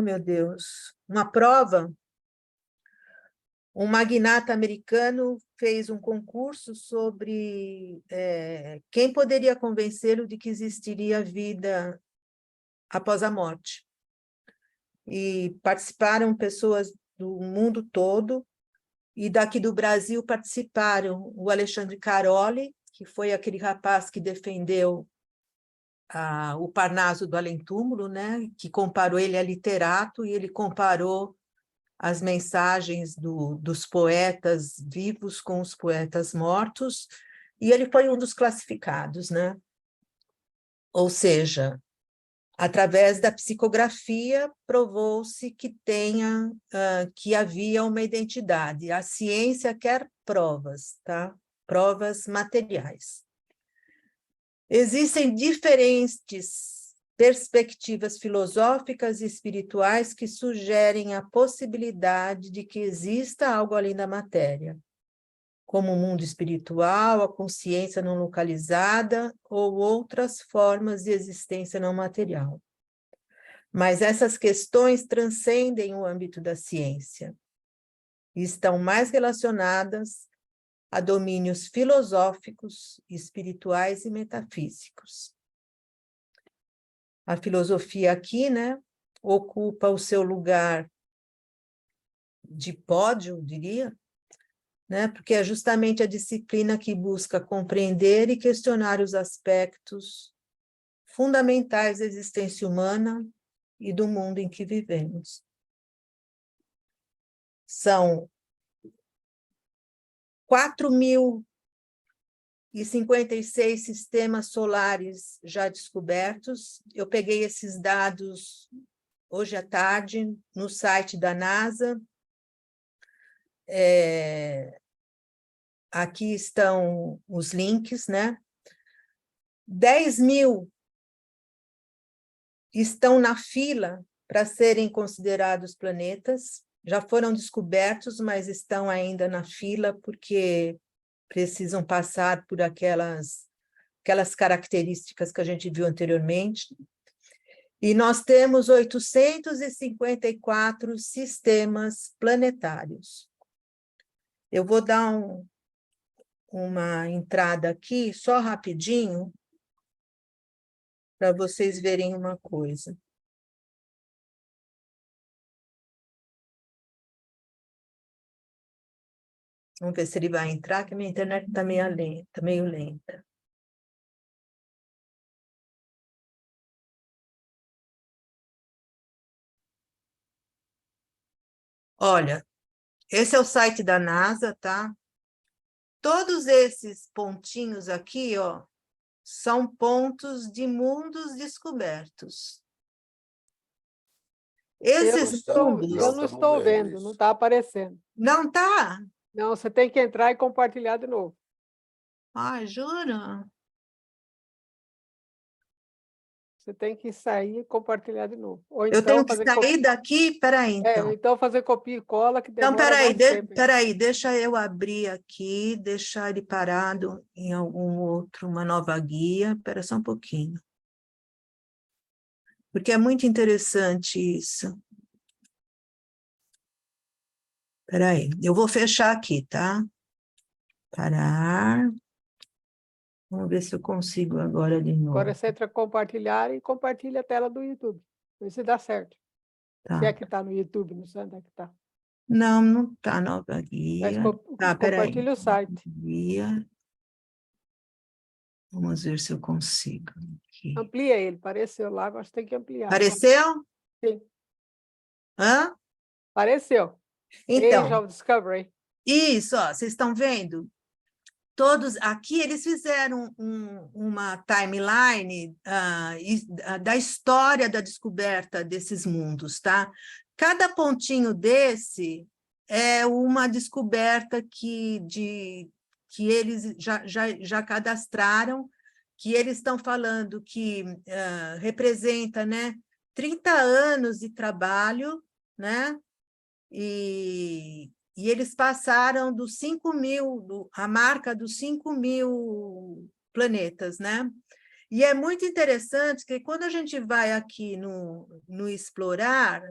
meu Deus, uma prova. Um magnata americano fez um concurso sobre quem poderia convencê-lo de que existiria vida após a morte. E participaram pessoas do mundo todo, e daqui do Brasil participaram o Alexandre Caroli, que foi aquele rapaz que defendeu o Parnaso do Além-Túmulo, né? Que comparou, ele é literato, e ele comparou as mensagens dos poetas vivos com os poetas mortos, e ele foi um dos classificados, né? Ou seja, através da psicografia, provou-se que havia uma identidade. A ciência quer provas, tá? Provas materiais. Existem diferentes perspectivas filosóficas e espirituais que sugerem a possibilidade de que exista algo além da matéria, como o mundo espiritual, a consciência não localizada ou outras formas de existência não material. Mas essas questões transcendem o âmbito da ciência e estão mais relacionadas a domínios filosóficos, espirituais e metafísicos. A filosofia aqui, né, ocupa o seu lugar de pódio, diria, né, porque é justamente a disciplina que busca compreender e questionar os aspectos fundamentais da existência humana e do mundo em que vivemos. São 4.056 sistemas solares já descobertos. Eu peguei esses dados hoje à tarde no site da NASA. Aqui estão os links, né? 10.000 estão na fila para serem considerados planetas. Já foram descobertos, mas estão ainda na fila porque precisam passar por aquelas características que a gente viu anteriormente. E nós temos 854 sistemas planetários. Eu vou dar uma entrada aqui, só rapidinho, para vocês verem uma coisa. Vamos ver se ele vai entrar, que a minha internet está meio lenta. Olha, esse é o site da NASA, tá? Todos esses pontinhos aqui, ó, são pontos de mundos descobertos. Esses mundos... Eu não estou vendo, não está aparecendo. Não está? Não, você tem que entrar e compartilhar de novo. Ah, jura? Você tem que sair e compartilhar de novo. Ou Eu então tenho que fazer sair daqui? Peraí, então. ou então fazer copia e cola, que Então, demora mais tempo. peraí, deixa eu abrir aqui, deixar ele parado em uma nova guia. Espera só um pouquinho. Porque é muito interessante isso. Peraí, eu vou fechar aqui, tá? Parar. Vamos ver se eu consigo agora de novo. Agora você entra compartilhar e compartilha a tela do YouTube. Vê se dá certo. Tá. Se é que está no YouTube, não sei onde é que está. Não, não está nova guia. Mas Peraí. compartilha o site. Guia. Vamos ver se eu consigo. Aqui. Amplia ele, apareceu lá, agora você tem que ampliar. Apareceu? Sim. Hã? Apareceu. Age Então, of Discovery. isso, ó, vocês estão vendo? todos aqui eles fizeram uma timeline da história da descoberta desses mundos, tá? Cada pontinho desse é uma descoberta que eles já cadastraram, que eles estão falando que representa, né, 30 anos de trabalho, né? E eles passaram dos 5.000, a marca dos 5.000 planetas, né? E é muito interessante que quando a gente vai aqui no explorar,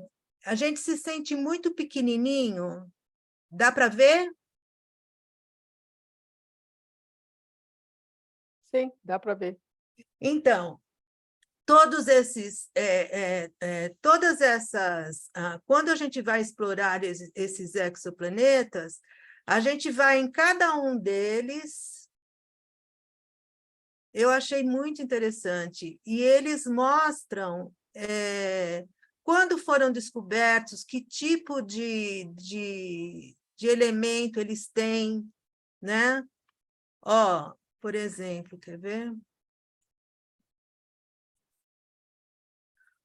a gente se sente muito pequenininho. Dá para ver? Sim, dá para ver. Então, todos esses, todas essas, quando a gente vai explorar esses exoplanetas, a gente vai em cada um deles. Eu achei muito interessante. E eles mostram quando foram descobertos, que tipo de elemento eles têm, né? Ó, por exemplo, quer ver?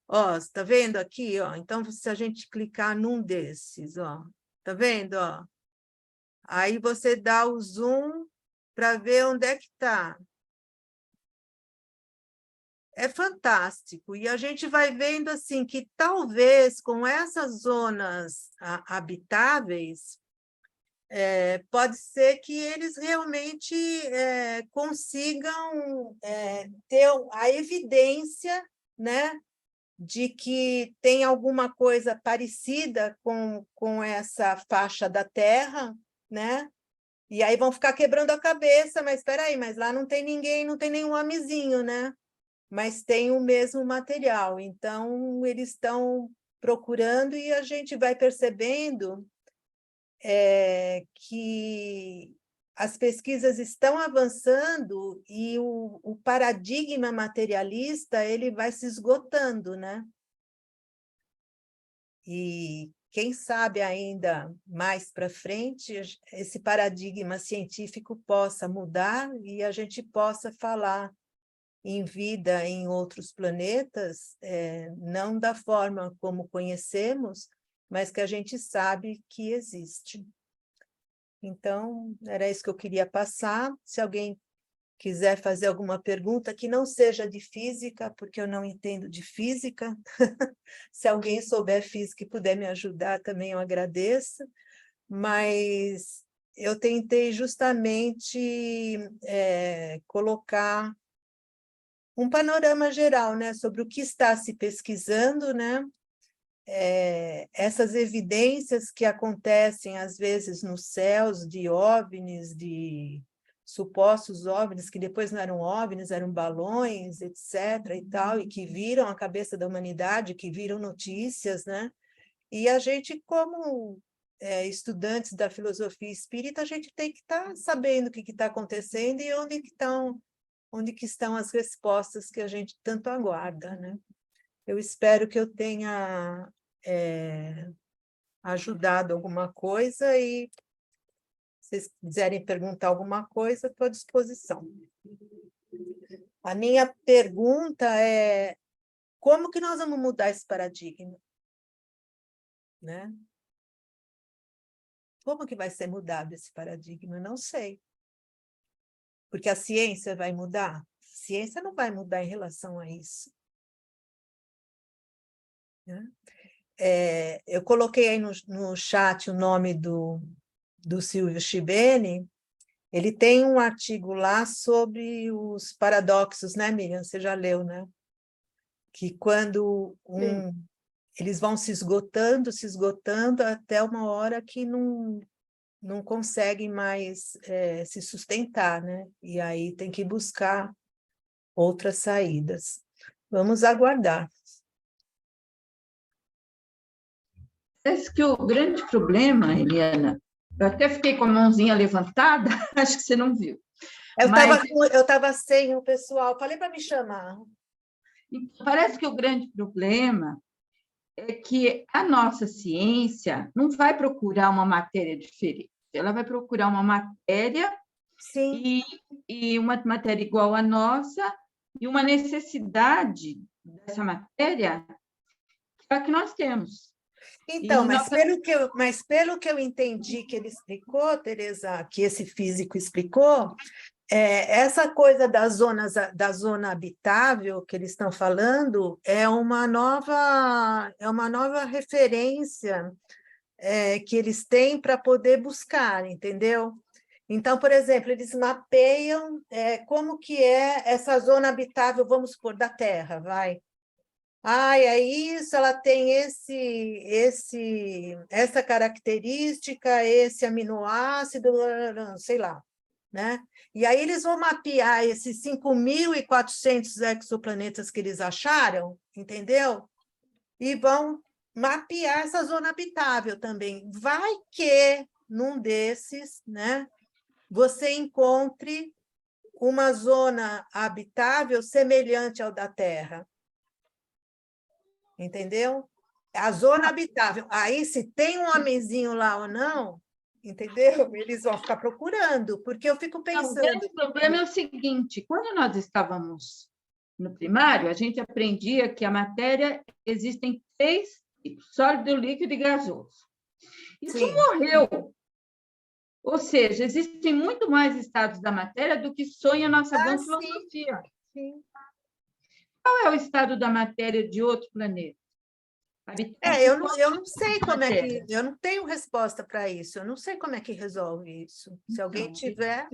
Ó, está vendo aqui? Ó? Então, se a gente clicar num desses, ó, tá vendo? Ó? Aí você dá o zoom para ver onde é que está. É fantástico. E a gente vai vendo assim que talvez com essas zonas habitáveis, pode ser que eles realmente consigam ter a evidência, né, de que tem alguma coisa parecida com essa faixa da Terra, né? E aí vão ficar quebrando a cabeça, mas espera aí, mas lá não tem ninguém, não tem nenhum homenzinho, né? Mas tem o mesmo material. Então, eles estão procurando e a gente vai percebendo que as pesquisas estão avançando e o paradigma materialista ele vai se esgotando, né? E quem sabe ainda mais para frente esse paradigma científico possa mudar e a gente possa falar em vida em outros planetas, não da forma como conhecemos, mas que a gente sabe que existe. Então, era isso que eu queria passar. Se alguém quiser fazer alguma pergunta que não seja de física, porque eu não entendo de física, se alguém souber física e puder me ajudar, também eu agradeço, mas eu tentei justamente colocar um panorama geral, né, sobre o que está se pesquisando, né, essas evidências que acontecem, às vezes, nos céus de OVNIs, de supostos OVNIs, que depois não eram OVNIs, eram balões, etc., e tal, e que viram a cabeça da humanidade, que viram notícias, né? E a gente, como estudantes da filosofia espírita, a gente tem que estar sabendo o que está acontecendo e onde que estão as respostas que a gente tanto aguarda, né? Eu espero que eu tenha ajudado alguma coisa e se vocês quiserem perguntar alguma coisa, estou à disposição. A minha pergunta é como que nós vamos mudar esse paradigma? Né? Como que vai ser mudado esse paradigma? Eu não sei. Porque a ciência vai mudar? A ciência não vai mudar em relação a isso. Né? Eu coloquei aí no chat o nome do Silvio Shibeni. Ele tem um artigo lá sobre os paradoxos, né, Miriam? Você já leu, né? Que quando eles vão se esgotando, até uma hora que não conseguem mais se sustentar, né? E aí tem que buscar outras saídas. Vamos aguardar. Parece que o grande problema, Eliana, eu até fiquei com a mãozinha levantada, acho que você não viu. Eu estava sem o pessoal, falei para me chamar. Parece que o grande problema é que a nossa ciência não vai procurar uma matéria diferente, ela vai procurar uma matéria Sim. e uma matéria igual à nossa, e uma necessidade dessa matéria que é a que nós temos. Então, E mas nossa- pelo que eu entendi que ele explicou, Teresa, que esse físico explicou, essa coisa da zona habitável que eles estão falando é uma nova referência que eles têm para poder buscar, entendeu? Então, por exemplo, eles mapeiam como que é essa zona habitável, vamos supor, da Terra, vai. É isso, ela tem essa característica, esse aminoácido, sei lá, né? E aí eles vão mapear esses 5.400 exoplanetas que eles acharam, entendeu? E vão mapear essa zona habitável também. Vai que num desses, né, você encontre uma zona habitável semelhante ao da Terra. Entendeu? A zona habitável. Aí, se tem um homenzinho lá ou não, entendeu? Eles vão ficar procurando, porque eu fico Não, o pensando. grande problema é o seguinte: quando nós estávamos no primário, a gente aprendia que a matéria existem 3 tipos: sólido, líquido e gasoso. Isso Sim. morreu. Ou seja, existem muito mais estados da matéria do que sonha a nossa vã sim. filosofia. Sim. Qual é o estado da matéria de outro planeta? Eu não sei como é que. Matéria. Eu não tenho resposta para isso. Eu não sei como é que resolve isso. Se alguém Não, tiver.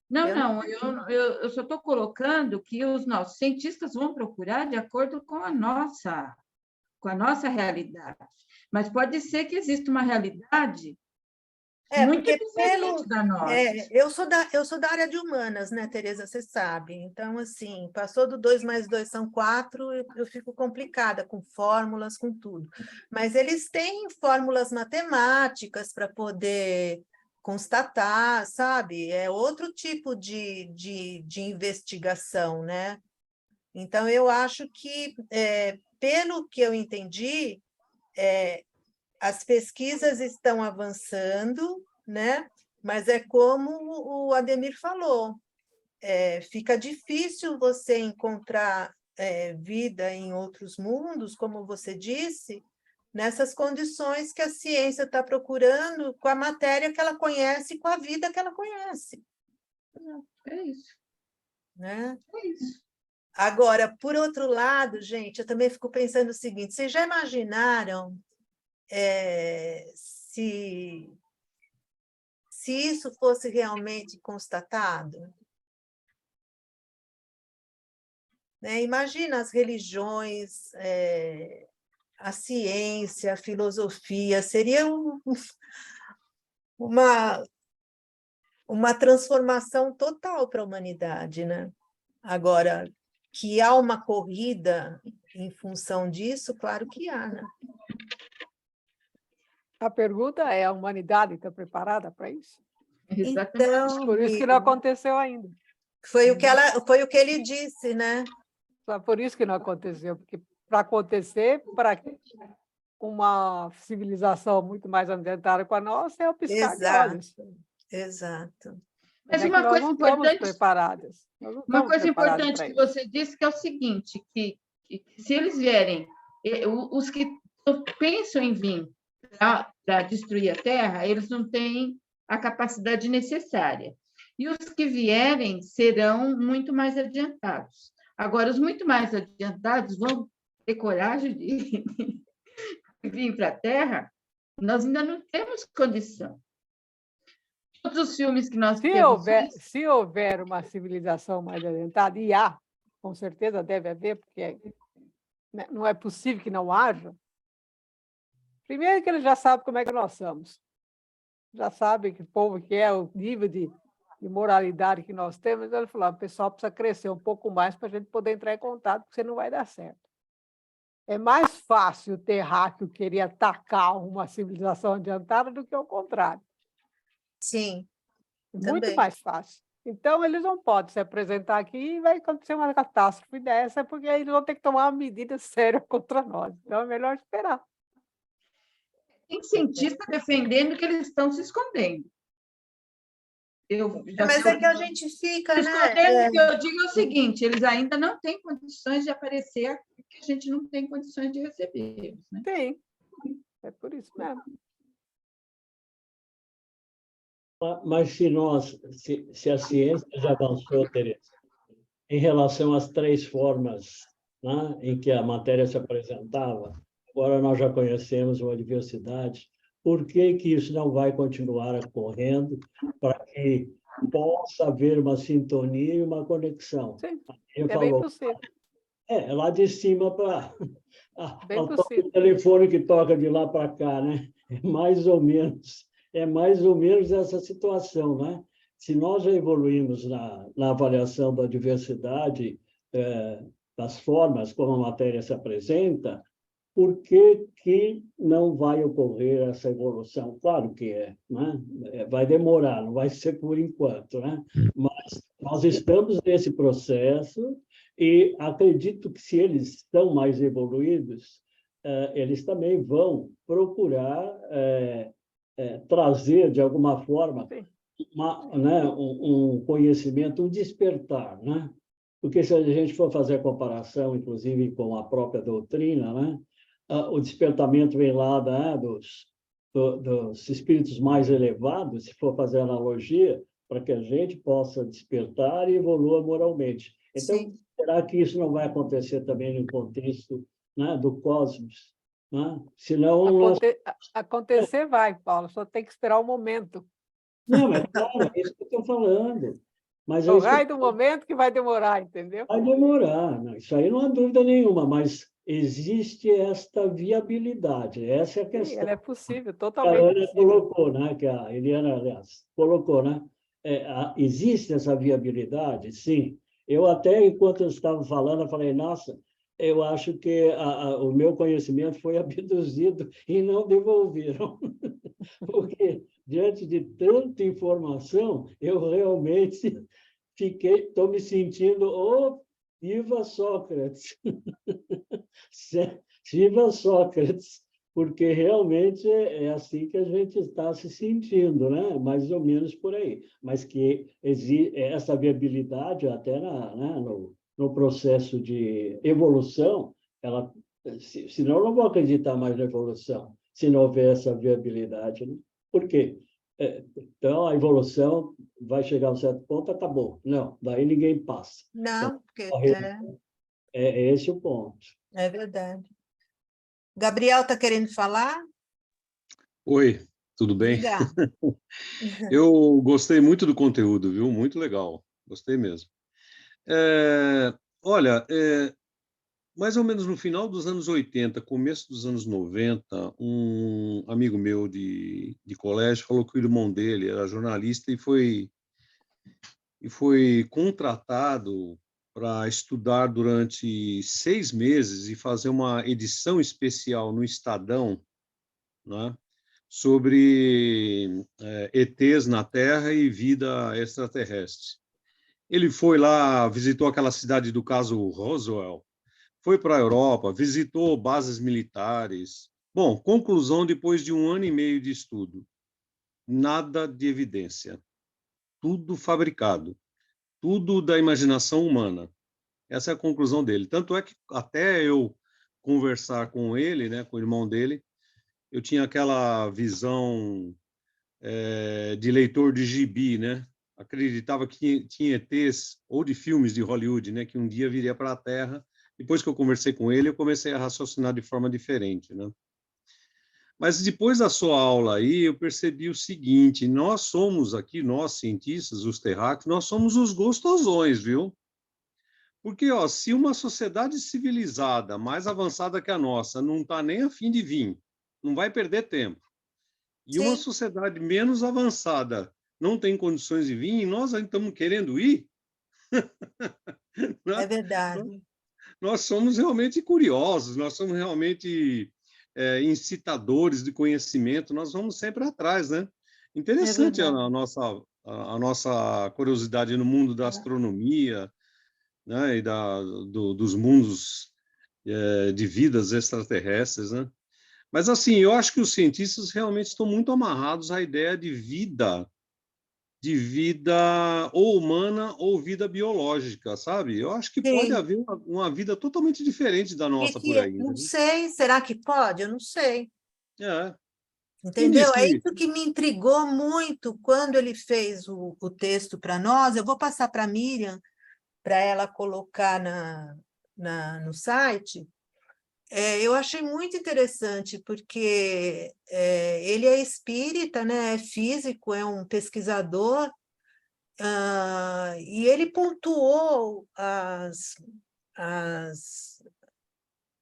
não, eu só estou colocando que os nossos cientistas vão procurar de acordo com a nossa realidade. Mas pode ser que exista uma realidade muito Porque diferente da nossa. eu sou da área de humanas, né, Tereza? Você sabe. Então, assim, passou do 2 mais 2 são 4, eu fico complicada com fórmulas, com tudo. Mas eles têm fórmulas matemáticas para poder constatar, sabe? É outro tipo de investigação, né? Então, eu acho que, pelo que eu entendi, as pesquisas estão avançando, né? Mas é como o Ademir falou, fica difícil você encontrar vida em outros mundos, como você disse, nessas condições que a ciência está procurando, com a matéria que ela conhece, com a vida que ela conhece. É isso. Né? É isso. Agora, por outro lado, gente, eu também fico pensando o seguinte: vocês já imaginaram se isso fosse realmente constatado? Né? Imagina as religiões, a ciência, a filosofia, seria uma transformação total para a humanidade, né? Agora, que há uma corrida em função disso, claro que há, né? A pergunta é: a humanidade está preparada para isso? Exatamente. Então, Por isso que não aconteceu ainda. foi o que ele disse, né? Só por isso que não aconteceu, porque para acontecer, para uma civilização muito mais adiantada com a nossa, é o piscar de olhos. Exato. Mas É que uma nós coisa não estamos importante, preparadas. Nós não uma estamos coisa preparados importante para que isso. você disse que é o seguinte, que se eles vierem, os que pensam em vir para destruir a Terra, eles não têm a capacidade necessária. E os que vierem serão muito mais adiantados. Agora, os muito mais adiantados vão ter coragem de vir para a Terra? Nós ainda não temos condição. Todos os filmes que nós temos visto, Se houver uma civilização mais adiantada, e há, com certeza deve haver, porque não é possível que não haja. Primeiro que eles já sabem como é que nós somos. Já sabem que povo que é, o nível de moralidade que nós temos. Ele falou: o pessoal precisa crescer um pouco mais para a gente poder entrar em contato, porque senão não vai dar certo. É mais fácil o terráqueo querer atacar uma civilização adiantada do que o contrário. Sim, Muito também. mais fácil. Então, eles não podem se apresentar aqui e vai acontecer uma catástrofe dessa, porque eles vão ter que tomar uma medida séria contra nós. Então, é melhor esperar. tem cientista defendendo que eles estão se escondendo. Eu já Mas estou é que a gente fica, né? escondendo. O que eu digo é o seguinte: eles ainda não têm condições de aparecer, porque a gente não tem condições de recebê-los, né? Tem. É por isso mesmo. Mas se a ciência já avançou, Tereza, em relação às 3 formas, né, em que a matéria se apresentava, agora nós já conhecemos uma diversidade, por que que isso não vai continuar ocorrendo para que possa haver uma sintonia e uma conexão? Sim, Ele é bem falou, possível. lá de cima para Bem o possível. telefone que toca de lá para cá, né? É mais ou menos essa situação, né? Se nós já evoluímos na avaliação da diversidade das formas como a matéria se apresenta, por que que não vai ocorrer essa evolução? Claro que né? Vai demorar, não vai ser por enquanto, né? Mas nós estamos nesse processo e acredito que se eles estão mais evoluídos, eles também vão procurar trazer, de alguma forma, um conhecimento, um despertar, né? Porque se a gente for fazer a comparação, inclusive, com a própria doutrina, né? O despertamento vem lá dos espíritos mais elevados, se for fazer analogia, para que a gente possa despertar e evolua moralmente. Então, Sim. será que isso não vai acontecer também no contexto, né, do cosmos? Né? Senão, Acontecer vai, Paulo, só tem que esperar o momento. Não, é claro, é isso que eu estou falando. Mas O raio do momento que vai demorar, entendeu? vai demorar, não, isso aí não há dúvida nenhuma, mas existe esta viabilidade, essa é a Sim, questão. ela é possível, Que a totalmente Ana possível. colocou, né? Que a Eliana, aliás, colocou, né? Existe essa viabilidade? Sim. Eu até, enquanto eu estava falando, eu falei, nossa, eu acho que o meu conhecimento foi abduzido e não devolveram. Porque, diante de tanta informação, eu realmente estou me sentindo, viva Sócrates! Viva Sócrates! Porque realmente é assim que a gente está se sentindo, né? Mais ou menos por aí. Mas que essa viabilidade, até no processo de evolução, senão eu não vou acreditar mais na evolução, se não houver essa viabilidade. Né? Por quê? Então, a evolução vai chegar a um certo ponto, acabou. Não, daí ninguém passa. Não, porque É esse o ponto. é verdade. Gabriel está querendo falar? Oi, tudo bem? Diga. Eu gostei muito do conteúdo, viu? Muito legal, gostei mesmo. Olha, mais ou menos no final dos anos 80, começo dos anos 90, um amigo meu de colégio falou que o irmão dele era jornalista e foi contratado para estudar durante 6 meses e fazer uma edição especial no Estadão, né, sobre ETs na Terra e vida extraterrestre. Ele foi lá, visitou aquela cidade do caso Roswell, foi para a Europa, visitou bases militares. Bom, conclusão depois de 1 ano e meio de estudo: nada de evidência, tudo fabricado, tudo da imaginação humana. Essa é a conclusão dele. Tanto é que até eu conversar com ele, né, com o irmão dele, eu tinha aquela visão de leitor de gibi, né? Acreditava que tinha ETs, ou de filmes de Hollywood, né, que um dia viria para a Terra. Depois que eu conversei com ele, eu comecei a raciocinar de forma diferente, né? Mas depois da sua aula aí, eu percebi o seguinte: nós somos aqui, nós cientistas, os terráqueos, nós somos os gostosões, viu? Porque, se uma sociedade civilizada, mais avançada que a nossa, não está nem a fim de vir, não vai perder tempo, e uma Sim. sociedade menos avançada não tem condições de vir, e nós ainda estamos querendo ir, É verdade. nós somos realmente curiosos, nós somos realmente incitadores de conhecimento, nós vamos sempre atrás, né? Interessante É a nossa curiosidade no mundo da astronomia, né? E dos mundos de vidas extraterrestres, né? Mas, assim, eu acho que os cientistas realmente estão muito amarrados à ideia de vida de vida ou humana ou vida biológica, sabe? Eu acho que pode Sim. haver uma vida totalmente diferente da nossa por aí. Não Né? sei, será que pode? Eu não sei. É. Entendeu? É que... isso que me intrigou muito quando ele fez o texto para nós. Eu vou passar para a Miriam, para ela colocar no site. Eu achei muito interessante, porque ele é espírita, né? É físico, é um pesquisador, e ele pontuou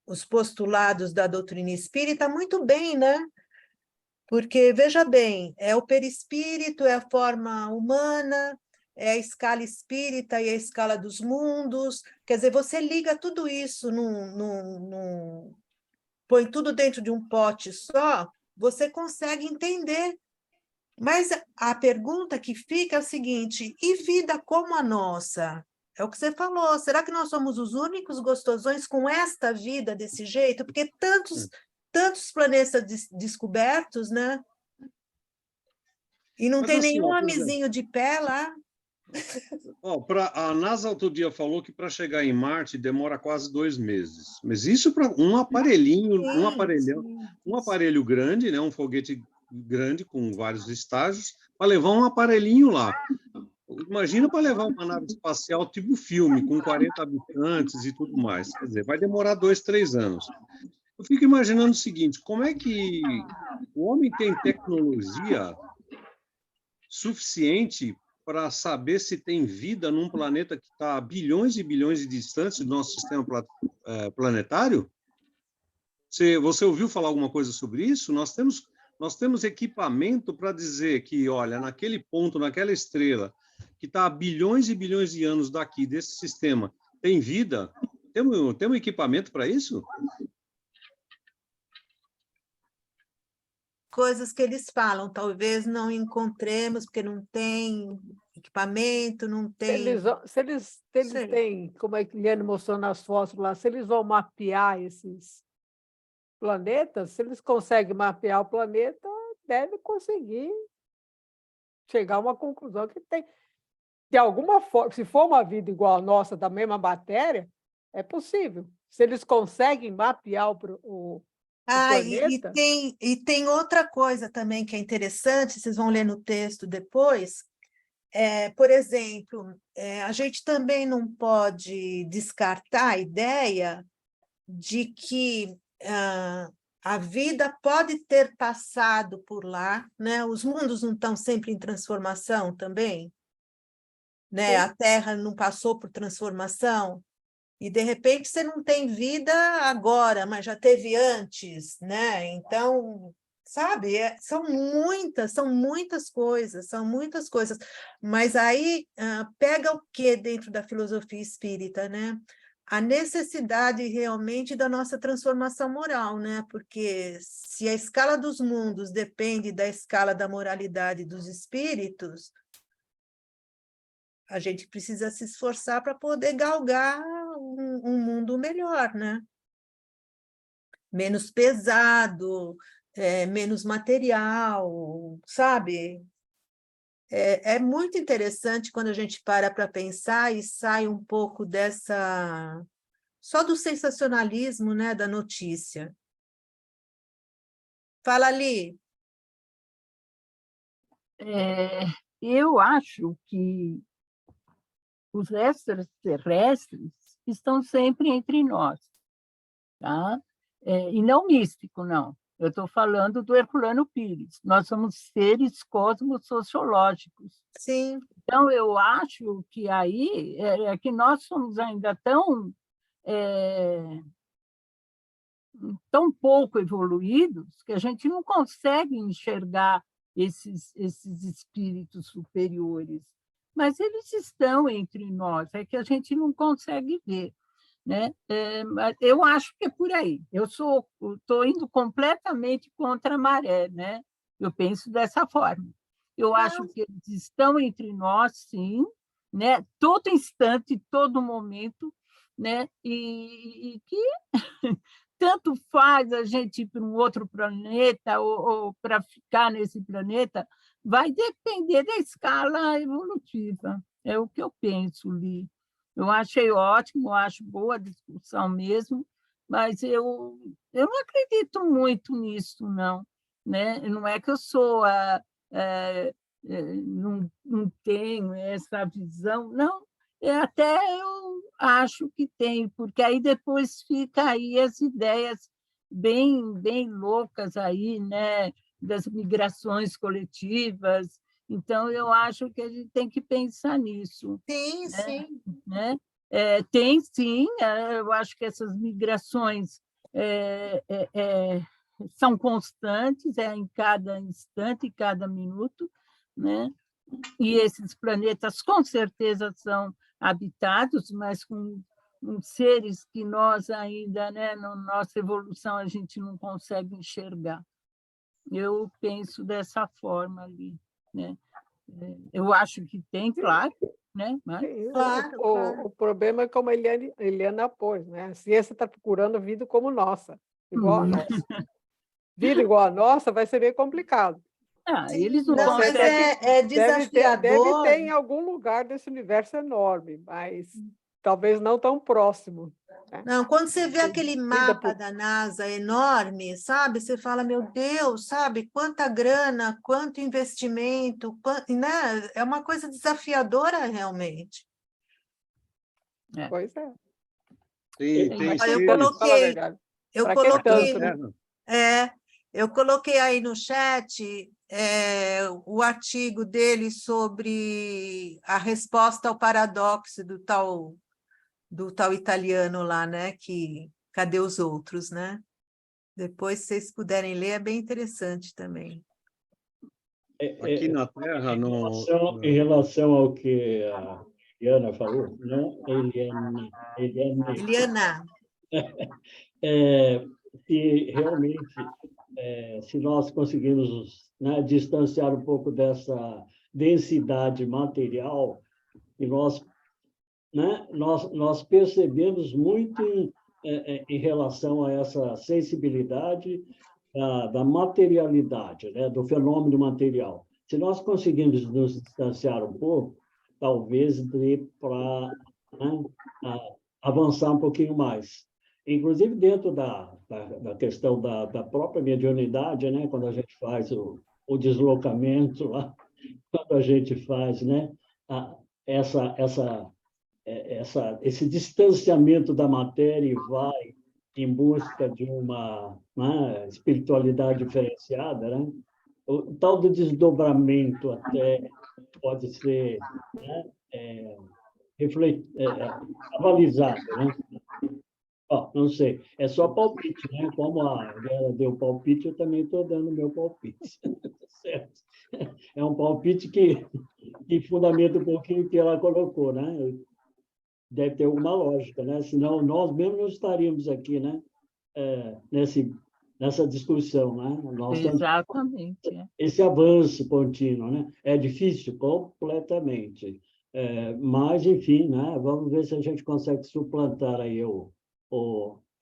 os postulados da doutrina espírita muito bem, né? Porque, veja bem, é o perispírito, é a forma humana, é a escala espírita e a escala dos mundos. Quer dizer, você liga tudo isso, põe tudo dentro de um pote só, você consegue entender. Mas a pergunta que fica é a seguinte: e vida como a nossa? É o que você falou, será que nós somos os únicos gostosões com esta vida desse jeito? Porque tantos planetas descobertos, né? E não Mas tem assim, nenhum ó, por exemplo, homenzinho de pé lá. a NASA outro dia falou que para chegar em Marte demora quase 2 meses. Mas isso para um aparelhinho, um aparelho grande, né, um foguete grande com vários estágios, para levar um aparelhinho lá. Imagina para levar uma nave espacial tipo filme, com 40 habitantes e tudo mais. Quer dizer, vai demorar 2, 3 anos. Eu fico imaginando o seguinte: como é que o homem tem tecnologia suficiente para saber se tem vida num planeta que está a bilhões e bilhões de distância do nosso sistema planetário? Você ouviu falar alguma coisa sobre isso? Nós temos equipamento para dizer que, olha, naquele ponto, naquela estrela, que está a bilhões e bilhões de anos daqui, desse sistema, tem vida? Temos equipamento para isso? Coisas que eles falam, talvez não encontremos, porque não tem equipamento, não tem... Se eles têm, como a Eliane mostrou nas fotos lá, se eles vão mapear esses planetas, se eles conseguem mapear o planeta, deve conseguir chegar a uma conclusão que tem. De alguma forma, se for uma vida igual a nossa, da mesma matéria, é possível. Se eles conseguem mapear o planeta... E tem outra coisa também que é interessante, vocês vão ler no texto depois. Por exemplo, a gente também não pode descartar a ideia de que a vida pode ter passado por lá, né? Os mundos não estão sempre em transformação também, né? A Terra não passou por transformação, e de repente você não tem vida agora, mas já teve antes, né? Então, sabe, são muitas coisas, mas aí pega o que dentro da filosofia espírita, né? A necessidade realmente da nossa transformação moral, né? Porque se a escala dos mundos depende da escala da moralidade dos espíritos, a gente precisa se esforçar para poder galgar um mundo melhor, né? Menos pesado, menos material, sabe? É muito interessante quando a gente para pensar e sai um pouco só do sensacionalismo, né, da notícia. Fala, Ali. Eu acho que os extraterrestres estão sempre entre nós, tá? E não místico, não. Eu estou falando do Herculano Pires. Nós somos seres cosmossociológicos. Sim. Então, eu acho que aí é que nós somos ainda tão pouco evoluídos que a gente não consegue enxergar esses espíritos superiores. Mas eles estão entre nós, é que a gente não consegue ver, né? Eu acho que é por aí. Eu estou indo completamente contra a maré, né? Eu penso dessa forma. Eu acho que eles estão entre nós, sim, né? Todo instante, todo momento, né? E que tanto faz a gente ir para um outro planeta ou para ficar nesse planeta, vai depender da escala evolutiva. É o que eu penso, Li. Eu achei ótimo, eu acho boa a discussão mesmo, mas eu não acredito muito nisso, não. Né? Não é que eu sou não tenho essa visão, não. Até eu acho que tem, porque aí depois fica aí as ideias bem loucas aí, né? Das migrações coletivas. Então, eu acho que a gente tem que pensar nisso. Sim, Né? sim. Né? Tem, sim, eu acho que essas migrações são constantes, em cada instante, em cada minuto, né? E esses planetas, com certeza, são habitados, mas com seres que nós ainda, né, na nossa evolução, a gente não consegue enxergar. Eu penso dessa forma ali. Né? Eu acho que tem, claro, né? Mas... Claro, claro. O problema é como a Eliana pôs, né? A ciência está procurando vida como nossa, igual a nossa. Vida igual a nossa vai ser meio complicado. Eles não Não, mas conseguem... é Deve desafiador. ter em algum lugar desse universo enorme, mas talvez não tão próximo. Né? Não, quando você vê aquele mapa por... da NASA enorme, sabe? Você fala, meu Deus, sabe? Quanta grana, quanto investimento, né? É uma coisa desafiadora, realmente. Pois é. Tem Olha, eu coloquei aí no chat o artigo dele sobre a resposta ao paradoxo do tal italiano lá, né? Que cadê os outros, né? Depois, se vocês puderem ler, é bem interessante também. Aqui na Terra, Em relação ao que a Eliana falou, não Eliana. Se realmente, se nós conseguirmos, né, distanciar um pouco dessa densidade material, e nós percebemos muito em relação a essa sensibilidade da materialidade, né, do fenômeno material. Se nós conseguirmos nos distanciar um pouco, talvez dê para, né, avançar um pouquinho mais. Inclusive dentro da questão da própria mediunidade, né, quando a gente faz o deslocamento lá, quando a gente faz, né, esse distanciamento da matéria e vai em busca de uma, né, espiritualidade diferenciada, né? O tal do desdobramento até pode ser, né, avalizado, né? Não sei, é só palpite, né? Como ela deu palpite, eu também estou dando meu palpite. Certo? É um palpite que fundamenta um pouquinho o que ela colocou, né? Deve ter alguma lógica, né? Senão nós mesmos não estaríamos aqui, né? Nessa discussão, né? Exatamente. Esse avanço contínuo, né? É difícil, completamente. Mas, enfim, né? Vamos ver se a gente consegue suplantar aí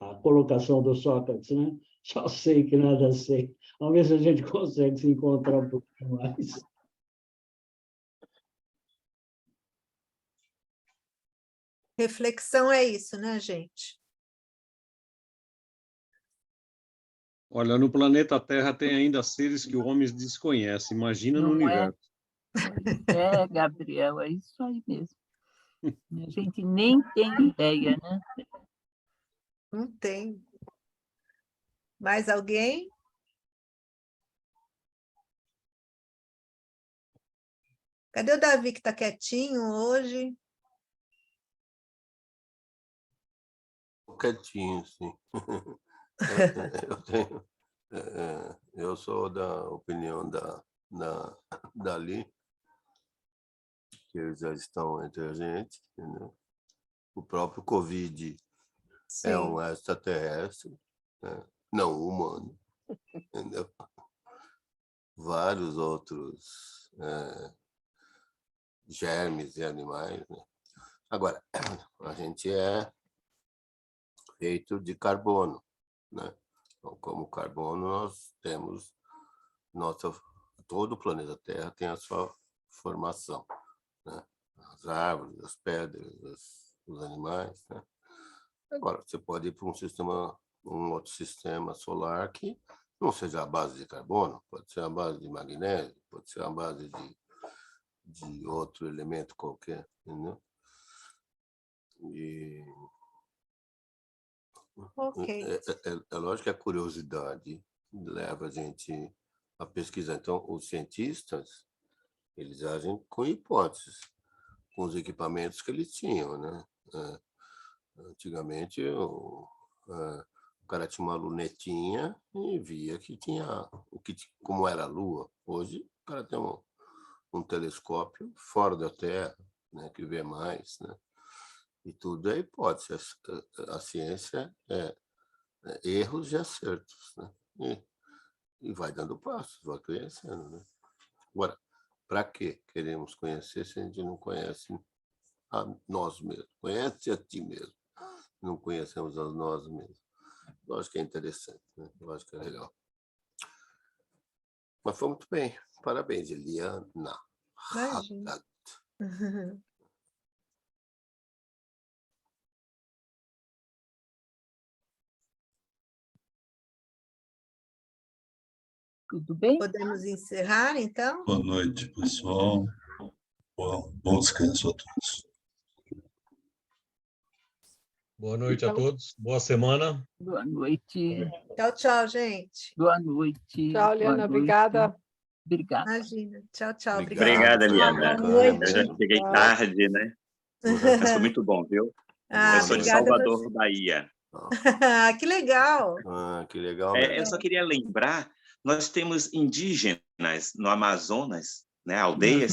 a colocação do Sócrates, né? Só sei que nada sei. Vamos ver se a gente consegue se encontrar um pouquinho mais. Reflexão é isso, né, gente? Olha, no planeta Terra tem ainda seres que o homem desconhece. Imagina no universo. Gabriel, é isso aí mesmo. A gente nem tem ideia, né? Não tem. Mais alguém? Cadê o Davi, que está quietinho hoje? Quietinho, sim. Eu sou da opinião da Li, que eles já estão entre a gente. Entendeu? O próprio Covid é um extraterrestre, né? Não humano. Entendeu? Vários outros germes e animais. Né? Agora, a gente é feito de carbono. né? Então, como carbono, nós temos todo o planeta Terra tem a sua formação, né? As árvores, as pedras, os animais, né? Agora, você pode ir para um outro sistema solar que não seja a base de carbono, pode ser a base de magnésio, pode ser a base de outro elemento qualquer, entendeu? E Ok. é lógico que a curiosidade leva a gente a pesquisar. Então, os cientistas, eles agem com hipóteses, com os equipamentos que eles tinham, né? Antigamente, o cara tinha uma lunetinha e via que tinha como era a Lua. Hoje, o cara tem um telescópio fora da Terra, né, que vê mais, né? E tudo é hipótese. A ciência é erros e acertos, né? E vai dando passos, vai conhecendo, né? Agora, para que queremos conhecer se a gente não conhece a nós mesmos? Conhece a ti mesmo. Não conhecemos a nós mesmos. Lógico que é interessante, né? Lógico que é legal. Mas foi muito bem. Parabéns, Eliana. Imagina. Tudo bem? Podemos encerrar, então? Boa noite, pessoal. Bom descanso a todos. Boa noite a todos. Boa semana. Boa noite. Tchau, tchau, gente. Boa noite. Tchau, Liana, obrigada. Obrigada. Imagina. Tchau, tchau. Obrigado. Obrigada, Liana. Boa Eu noite. já cheguei tarde, né? Mas foi muito bom, viu? Eu sou de Obrigada a Salvador, você. Bahia. Que legal. Que legal. Eu só queria lembrar, nós temos indígenas no Amazonas, né, aldeias,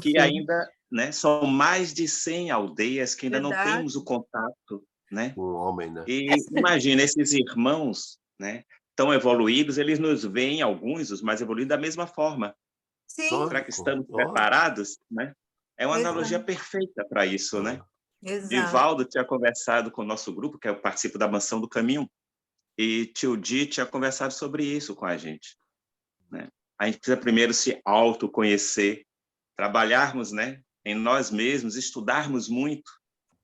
que ainda, né, são mais de 100 aldeias que ainda não temos o contato, né? Um homem, né? E imagina, esses irmãos, né, tão evoluídos, eles nos veem, alguns, os mais evoluídos, da mesma forma. Sim. Será que estamos preparados, né? É uma analogia perfeita para isso, né? Exato. Divaldo tinha conversado com o nosso grupo, que eu participo da Mansão do Caminho, e Tio Di tinha conversado sobre isso com a gente, né? A gente precisa primeiro se autoconhecer, trabalharmos, né, em nós mesmos, estudarmos muito,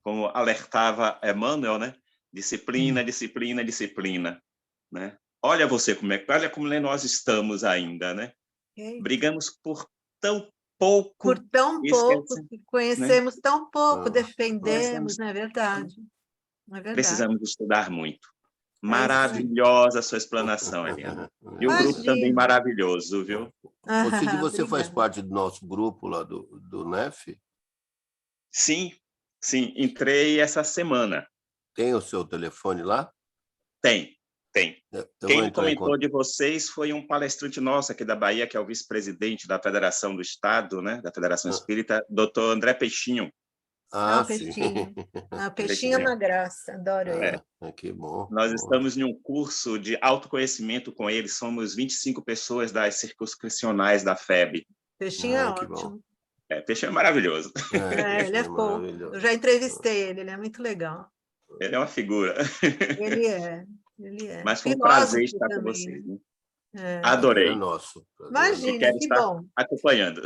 como alertava Emmanuel, né? Disciplina, disciplina, disciplina, né? Olha você olha como nós estamos ainda, né? Brigamos por tão pouco. Por tão pouco, conhecemos, né? Tão pouco, defendemos, não é verdade? É verdade. Precisamos estudar muito. Maravilhosa a sua explanação, Eliana. E o grupo também maravilhoso, viu? Você faz parte do nosso grupo lá do NEF? Sim, entrei essa semana. Tem o seu telefone lá? Tem. Quem comentou de vocês foi um palestrante nosso aqui da Bahia, que é o vice-presidente da Federação do Estado, né, da Federação Espírita, Dr. André Peixinho. Peixinho. Peixinho é uma graça, adoro ele. Que bom. Nós estamos em um curso de autoconhecimento com ele, somos 25 pessoas das circunscricionais da FEB. Peixinho é ótimo. Peixinho é maravilhoso. Ele é fofo. Eu já entrevistei ele é muito legal. Ele é uma figura. Ele é. Mas foi um prazer estar com vocês. Né? Adorei. É nosso. Imagina, que bom. Acompanhando.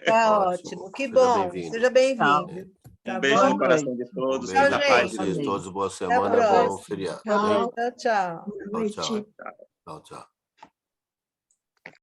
Tá ótimo, que bom. Seja bem-vindo. Um beijo no coração de todos. Na paz de todos. Boa semana, bom feriado. Tchau. Tchau.